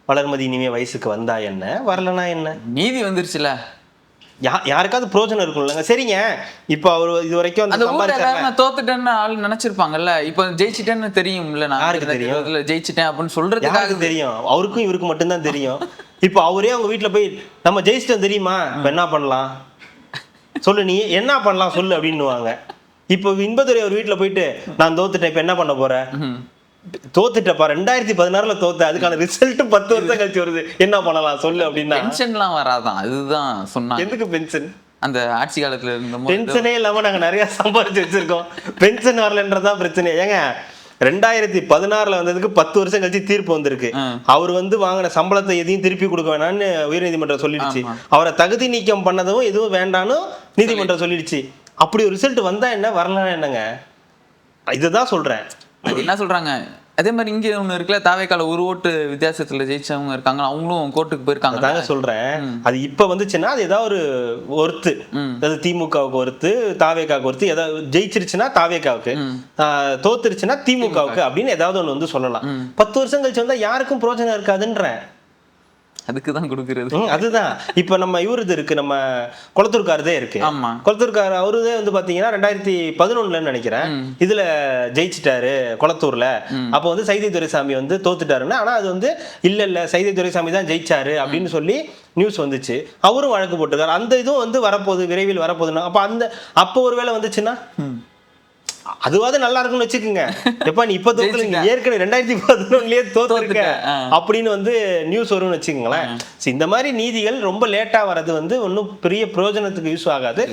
வளர்மதி இனிமே வயசுக்கு வந்தா என்ன, வரலனா என்ன, நீதி வந்துருச்சுல, யாருக்காவது பிரோஜனம் இருக்கும் இல்லைங்க. சரிங்க, இப்போ அவர் இது வரைக்கும் நான் தோத்துட்டேன்னு ஆள் நினைச்சிருப்பாங்கல்ல, இப்போ ஜெயிச்சிட்டேன்னு தெரியும்ல, நான் யாருக்கு தெரியும் ஜெயிச்சிட்டேன் அப்படின்னு சொல்றதுக்காக தெரியும், அவருக்கும் இவருக்கு மட்டும்தான் தெரியும். இப்போ அவரே அவங்க வீட்டுல போய் நம்ம ஜெயிச்சிட்டோம் தெரியுமா, இப்ப என்ன பண்ணலாம் சொல்லு, நீ என்ன பண்ணலாம் சொல்லு அப்படின்னுவாங்க. இப்போ இன்பதுரை அவர் வீட்டுல போயிட்டு நான் தோத்துட்டேன் இப்ப என்ன பண்ண போற, தோத்துட்டப்பா 2016 தோத்த, அதுக்கான ரிசல்ட் 10 வருஷம் கழிச்சு வருது, என்ன பண்ணலாம் சொல்லு அப்படின்னா பென்ஷன்லாம் வராதான். அதுதான் சொன்னாங்க. எதுக்கு பென்ஷன்? அந்த ஆட்சி காலத்துல இருந்த பென்ஷனே இல்லாம நாங்க நிறைய சம்பாதிச்சு வச்சிருக்கோம், பென்ஷன் வரலன்றதான் பிரச்சனை. ஏங்க 2016 வந்ததுக்கு 10 வருஷம் கழிச்சு தீர்ப்பு வந்திருக்கு. அவர் வந்து வாங்கின சம்பளத்தை எதையும் திருப்பி கொடுக்க வேணாம்னு உயர்நீதிமன்றம் சொல்லிடுச்சு. அவரை தகுதி நீக்கம் பண்ணதும் எதுவும் வேண்டான்னு நீதிமன்றம் சொல்லிடுச்சு. அப்படி ஒரு ரிசல்ட் வந்தா என்ன, வரலாம் என்னங்க, இதுதான் சொல்றேன். அது என்ன சொல்றாங்க, அதே மாதிரி இங்க ஒண்ணு இருக்குல்ல, தாவேக்கால ஒரு ஓட்டு வித்தியாசத்துல ஜெயிச்சவங்க இருக்காங்க, அவங்களும் கோர்ட்டுக்கு போயிருக்காங்க. அதாங்க சொல்றேன். அது இப்ப வந்துச்சுன்னா அது ஏதாவது ஒரு ஒருத்து, அது திமுகவுக்கு ஒருத்து, தாவேக்காவுக்கு ஒருத்து, ஏதாவது ஜெயிச்சிருச்சுன்னா தாவேக்காவுக்கு, தோத்துருச்சுன்னா திமுகவுக்கு அப்படின்னு ஏதாவது ஒண்ணு வந்து சொல்லலாம். 10 வருஷம் கழிச்சு வந்தா யாருக்கும் பிரயோஜனம் இருக்காதுன்றேன். அதுக்குதான் கொடுக்கறது. அதுதான் இப்ப நம்ம இவருது இருக்கு, நம்ம குளத்தூர்காரதே இருக்கு. குளத்தூர்கார் அவருதே வந்து பாத்தீங்கன்னா 2011 நினைக்கிறேன் இதுல ஜெயிச்சிட்டாரு குளத்தூர்ல. அப்ப வந்து சைதை துரைசாமி வந்து தோத்துட்டாருன்னு, ஆனா அது வந்து இல்ல சைதை துரைசாமி தான் ஜெயிச்சாரு அப்படின்னு சொல்லி நியூஸ் வந்துச்சு. அவரும் வழக்கு போட்டிருக்காரு. அந்த இதுவும் வந்து வரப்போகுது, விரைவில் வரப்போகுதுன்னா அப்ப ஒரு வேளை வந்துச்சுன்னா அதுவாது நல்லா இருக்கும்னு வச்சுக்கோங்க. எப்ப நீ இப்ப தோக்கலீங்க, ஏற்கனவே 2011 தோத்துருக்க அப்படின்னு வந்து நியூஸ் வரும்னு வச்சுக்கோங்களேன். இந்த மாதிரி நீதிகள் ரொம்ப லேட்டா வர்றது வந்து ஒன்னும் பெரிய பிரயோஜனத்துக்கு யூஸ் ஆகாது.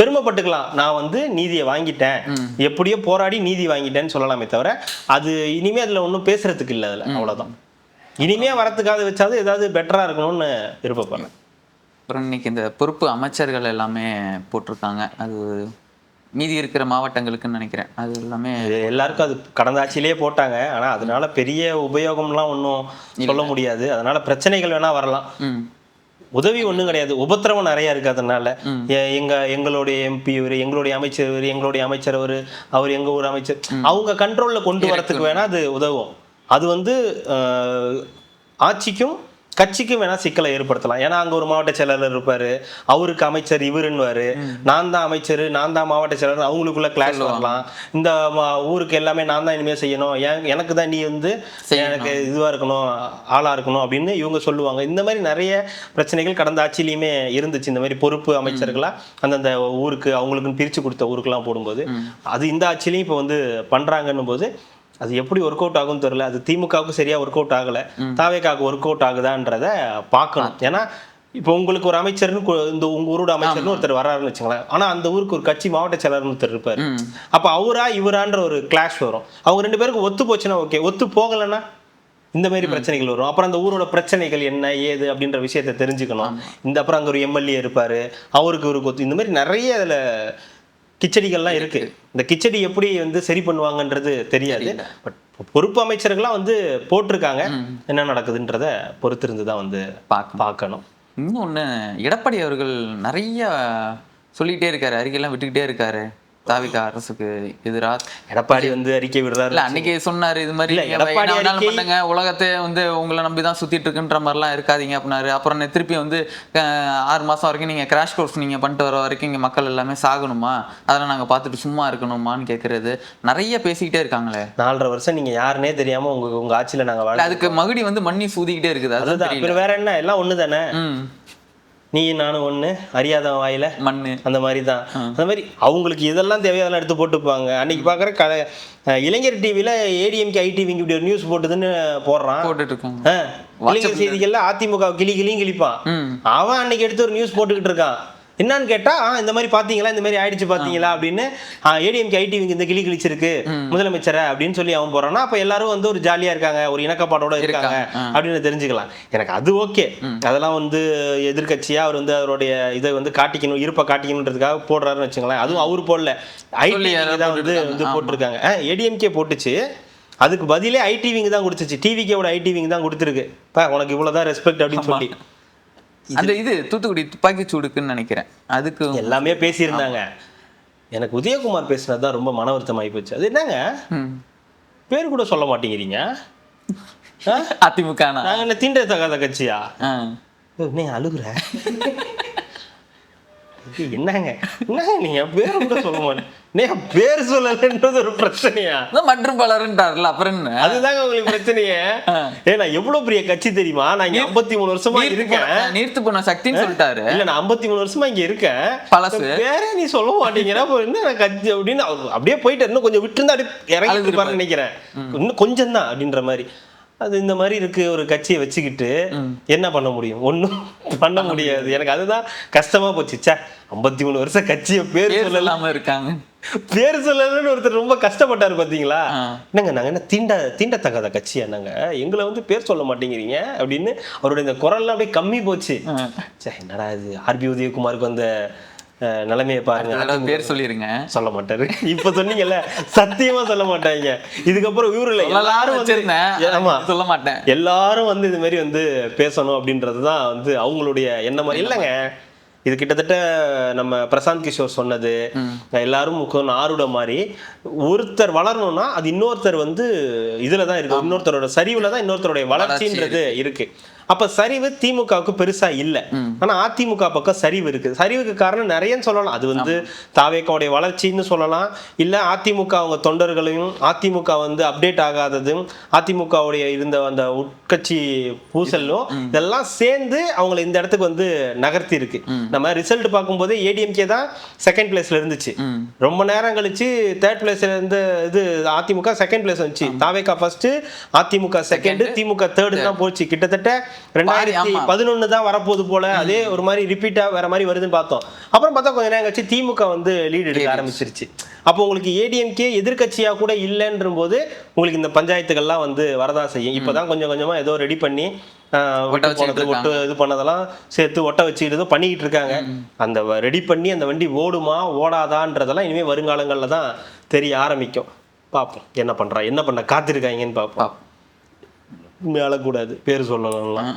பெருமைப்பட்டுக்கலாம், நான் வந்து நீதியை வாங்கிட்டேன், எப்படியோ போராடி நீதி வாங்கிட்டேன்னு சொல்லலாமே தவிர அது இனிமே அதுல ஒன்றும் பேசுறதுக்கு இல்லை. அதுல அவ்வளவுதான். இனிமே வரத்துக்காக வச்சாவது ஏதாவது பெட்டரா இருக்கணும்னு விருப்பப்படுறேன். அப்புறம் இன்னைக்கு இந்த பொறுப்பு அமைச்சர்கள் எல்லாமே போட்டிருக்காங்க, அது மீதி இருக்கிற மாவட்டங்களுக்குன்னு நினைக்கிறேன். அது எல்லாமே எல்லாருக்கும் அது கடந்த ஆட்சியிலேயே போட்டாங்க. ஆனா அதனால பெரிய உபயோகம்லாம் ஒன்றும் சொல்ல முடியாது. அதனால பிரச்சனைகள் வேணா வரலாம், உதவி ஒன்றும் கிடையாது. உபத்திரவம் நிறைய இருக்கு. அதனால எங்களுடைய எம்பி இவர், எங்களுடைய அமைச்சர் இவர், எங்களுடைய அமைச்சர் அவர் எங்க ஊர் அமைச்சர், அவங்க கண்ட்ரோல்ல கொண்டு வரத்துக்கு வேணா அது உதவும். அது வந்து ஆட்சிக்கும் கட்சிக்கும் வேணா சிக்கலை ஏற்படுத்தலாம். ஏன்னா அங்க ஒரு மாவட்ட செயலாளர் இருப்பாரு, அவருக்கு அமைச்சர் இவருன்னு, நான் தான் அமைச்சர் நான் தான் மாவட்ட செயலாளர், அவங்களுக்குள்ள கிளாஷ் வரலாம். இந்த ஊருக்கு எல்லாமே நான் தான் இனிமேல் செய்யணும், எனக்கு தான் நீ வந்து எனக்கு இதுவா இருக்கணும், ஆளா இருக்கணும் அப்படின்னு இவங்க சொல்லுவாங்க. இந்த மாதிரி நிறைய பிரச்சனைகள் கடந்த ஆட்சியிலையுமே இருந்துச்சு. இந்த மாதிரி பொறுப்பு அமைச்சர்களா அந்தந்த ஊருக்கு அவங்களுக்குன்னு பிரிச்சு கொடுத்த ஊருக்கெல்லாம் போடும்போது அது இந்த ஆட்சியிலையும் இப்போ வந்து பண்றாங்கன்னும் போது அது எப்படி ஒர்க் அவுட் ஆகும்னு தெரியல. அது திமுகவுக்கு சரியா ஒர்க் அவுட் ஆகல, தாவேக்காவுக்கு ஒர்க் அவுட் ஆகுதான்றத பார்க்கணும். ஏன்னா இப்போ உங்களுக்கு ஒரு அமைச்சர்னு இந்த உங்க ஊரோட அமைச்சர்னு ஒருத்தர் வர்றாருன்னு வச்சுங்களேன், ஆனா அந்த ஊருக்கு ஒரு கட்சி மாவட்ட செயலர்னு ஒருத்தர் இருப்பாரு. அப்ப அவரா இவரான்ற ஒரு கிளாஷ் வரும். அவங்க 2 பேருக்கு ஒத்து போச்சுன்னா ஓகே, ஒத்து போகலைன்னா இந்த மாதிரி பிரச்சனைகள் வரும். அப்புறம் அந்த ஊரோட பிரச்சனைகள் என்ன ஏது அப்படின்ற விஷயத்த தெரிஞ்சுக்கணும். அப்புறம் அங்க ஒரு எம்எல்ஏ இருப்பாரு, அவருக்கு ஒரு கொத்து, இந்த மாதிரி நிறைய அதுல கிச்சடிகள்லாம் இருக்கு. இந்த கிச்சடி எப்படி வந்து சரி பண்ணுவாங்கன்றது தெரியாது. பட் பொறுப்பு அமைச்சர்கள்லாம் வந்து போட்டிருக்காங்க, என்ன நடக்குதுன்றத பொறுத்திருந்து தான் வந்து பார்க்கணும். இன்னொன்னு, எடப்பாடி அவர்கள் நிறைய சொல்லிட்டே இருக்காரு, அறிக்கையெல்லாம் விட்டுக்கிட்டே இருக்காரு தாவிக அரசுக்கு எதிராக. எடப்பாடி வந்து அறிக்கை விடுறாரு. இல்ல அன்னைக்கு சொன்னாரு, இது மாதிரி பண்ணுங்க, உலகத்தை வந்து உங்களை நம்பிதான் சுத்திட்டு இருக்குன்ற மாதிரிலாம் இருக்காதீங்க அப்படின்னாரு. அப்புறம் திருப்பி வந்து 6 மாசம் வரைக்கும் நீங்க கிராஷ் கோர்ஸ் நீங்க பண்ணிட்டு வர வரைக்கும் இங்க மக்கள் எல்லாமே சாகணுமா, அதெல்லாம் நாங்க பார்த்துட்டு சும்மா இருக்கணுமான்னு கேட்கறது நிறைய பேசிக்கிட்டே இருக்காங்களே. 4.5 வருஷம் நீங்க யாருன்னே தெரியாம உங்க ஆட்சியில நாங்க வாழ, அதுக்கு மகுடி வந்து மண்ணி சூதிக்கிட்டே இருக்குது. அதுதான், வேற என்ன, எல்லாம் ஒண்ணு தானே. நீ நானும் ஒண்ணு, அறியாத வாயில மண்ணு, அந்த மாதிரி தான். அந்த மாதிரி அவங்களுக்கு இதெல்லாம் தேவையெல்லாம் எடுத்து போட்டுப்பாங்க. அன்னைக்கு பாக்குற இளைஞர் டிவில ஏடிஎம்கே ஐடிவிங்க இப்படி ஒரு நியூஸ் போட்டுதுன்னு போட்டுட்டு இருக்காங்க. இளைஞர் செய்திகள்ல அதிமுக கிளியும் கிழிப்பான். அவன் அன்னைக்கு எடுத்து ஒரு நியூஸ் போட்டுக்கிட்டு இருக்கான். என்னன்னு கேட்டா, இந்த மாதிரி பாத்தீங்களா, இந்த மாதிரி ஆயிடுச்சு பாத்தீங்களா அப்படின்னு, ஏடிஎம்கே ஐடிவிங்க இந்த கிளி கிழிச்சிருக்கு முதலமைச்சரை அப்படின்னு சொல்லி அவன் போறான்னா, அப்ப எல்லாரும் வந்து ஒரு ஜாலியா இருக்காங்க, ஒரு இணக்கப்பாட்டோட இருக்காங்க அப்படின்னு தெரிஞ்சுக்கலாம். எனக்கு அது ஓகே. அதெல்லாம் வந்து எதிர்கட்சியா அவர் வந்து அவருடைய இதை வந்து காட்டிக்கணும், இருப்பை காட்டிக்கணுன்றதுக்காக போடுறாருன்னு வச்சுங்களேன். அதுவும் அவரு போடல, ஐடிவிங்க தான் வந்து போட்டிருக்காங்க. ஏடிஎம்கே போட்டுச்சு, அதுக்கு பதிலே ஐடிவிங்க தான் கொடுத்துச்சு, டிவிக்கோட ஐடிவிங்க தான் கொடுத்துருக்கு. உனக்கு இவ்வளவுதான் ரெஸ்பெக்ட் அப்படின்னு சொல்லி அந்த இது தூத்துக்குடி துப்பாக்கி சூடுக்குன்னு நினைக்கிறேன், அதுக்கு எல்லாமே பேசியிருந்தாங்க. எனக்கு உதயகுமார் பேசினதுதான் ரொம்ப மன வருத்தம் ஆகி போச்சு. அது என்னங்க பேர் கூட சொல்ல மாட்டேங்கிறீங்க, அதிமுக நாங்க என்ன தீண்ட தகாத கட்சியா? நீ அழுகுற என்னங்க நீங்க பேர் கூட சொல்ல மாட்டேன், பேர் சொல்லலன்றது ஒரு பிரச்சனையா? மற்றும் பலருன்றாருல, அப்புறம் அதுதாங்க உங்களுக்கு பிரச்சனையே. ஏன்னா எவ்வளவு பெரிய கட்சி தெரியுமா, நான் இங்க 53 வருஷமா இருக்கேன், நீர்த்து போன சக்தின்னு சொல்லிட்டாரு. இல்ல நான் 53 வருஷமா இங்க இருக்கேன், பேரே நீ சொல்ல மாட்டேங்கிற என்ன கட்சி அப்படின்னு அப்படியே போயிட்டு இன்னும் கொஞ்சம் விட்டு இருந்தா அப்படியே இறங்கி இருப்பாருன்னு நினைக்கிறேன். இன்னும் கொஞ்சம் தான் அப்படின்ற மாதிரி. அது இந்த மாதிரி இருக்கு ஒரு கட்சியை வச்சுக்கிட்டு என்ன பண்ண முடியும்? ஒன்றும் பண்ண முடியாது. எனக்கு அதுதான் கஷ்டமா போச்சு. 53 வருஷம் கட்சியை பேர் சொல்லலாம இருக்காங்க, பேர் சொல்லலன்னு ஒருத்தர் ரொம்ப கஷ்டப்பட்டாரு பாத்தீங்களா? என்னங்க நாங்க என்ன தீண்டத்தகாத கட்சியா நாங்க, எங்களை வந்து பேர் சொல்ல மாட்டேங்கிறீங்க அப்படின்னு அவருடைய இந்த குரல்லாம் அப்படியே கம்மி போச்சு. என்னடா இது ஆர்பி உதயகுமாருக்கு வந்த நிலைமையை பாருங்க. பேர் சொல்லிருங்க, சொல்ல மாட்டாரு. இப்ப சொன்னீங்கல்ல, சத்தியமா சொல்ல மாட்டாங்க. இதுக்கப்புறம் ஊர்ல எல்லாரும் சொல்ல மாட்டேன், எல்லாரும் வந்து இது மாதிரி வந்து பேசணும் அப்படின்றதுதான் வந்து அவங்களுடைய எண்ணமா இல்லைங்க. இது கிட்டத்தட்ட நம்ம பிரசாந்த் கிஷோர் சொன்னது, எல்லாரும் ஆருட மாதிரி ஒருத்தர் வளரணும்னா அது இன்னொருத்தர் வந்து இதுலதான் இருக்கு, இன்னொருத்தரோட சரிவுல தான் இன்னொருத்தருடைய வளர்ச்சின்றது இருக்கு. அப்ப சரிவு திமுகவுக்கு பெருசா இல்ல, ஆனா அதிமுக பக்கம் சரிவு இருக்கு. சரிவுக்கு காரணம் நிறைய சொல்லலாம். அது வந்து தாவேக்காவுடைய வளர்ச்சின்னு சொல்லலாம், இல்ல அதிமுக அவங்க தொண்டர்களையும் அதிமுக வந்து அப்டேட் ஆகாததும் அதிமுகவுடைய இருந்த அந்த உட்கட்சி பூசலும் இதெல்லாம் சேர்ந்து அவங்களை இந்த இடத்துக்கு வந்து நகர்த்தி இருக்கு. நம்ம ரிசல்ட் பார்க்கும்போது ஏடிஎம்கே தான் செகண்ட் பிளேஸ்ல இருந்துச்சு, ரொம்ப நேரம் கழிச்சு தேர்ட் பிளேஸ்ல இருந்து இது அதிமுக செகண்ட் பிளேஸ் வந்துச்சு. தாவேக்கா ஃபர்ஸ்ட், அதிமுக செகண்ட், திமுக தேர்டு தான் போச்சு. கிட்டத்தட்ட 2011 தான் வரப்போது போல, அதே ஒரு மாதிரி ரிப்பீட்டா வேற மாதிரி வருதுன்னு பார்த்தோம். அப்புறம் பார்த்தா கொஞ்ச நேரம் கழிச்சு திமுக வந்து லீட் எடுக்க ஆரம்பிச்சிருச்சு. அப்போ உங்களுக்கு ஏடிஎம்கே எதிர்கட்சியா கூட இல்லைன்ற போது உங்களுக்கு இந்த பஞ்சாயத்துகள்லாம் வந்து வரதான் செய்யும். இப்பதான் கொஞ்சம் கொஞ்சமா ஏதோ ரெடி பண்ணி ஒட்டு இது பண்ணதெல்லாம் சேர்த்து ஒட்ட வச்சுக்கிட்டு பண்ணிக்கிட்டு இருக்காங்க. அந்த ரெடி பண்ணி அந்த வண்டி ஓடுமா ஓடாதான்றதெல்லாம் இனிமே வருங்காலங்கள்ல தான் தெரிய ஆரம்பிக்கும். பார்ப்போம் என்ன பண்ண காத்திருக்காங்கன்னு பார்ப்போம். மேலக்கூடாது பேர் சொல்லலாம்.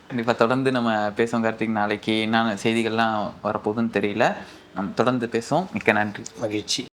கண்டிப்பாக தொடர்ந்து நம்ம பேசுவோம் கார்த்திக். நாளைக்கு என்னென்ன செய்திகள்லாம் வரப்போகுதுன்னு தெரியல, நம்ம தொடர்ந்து பேசுவோம். மிக்க நன்றி. மகிழ்ச்சி.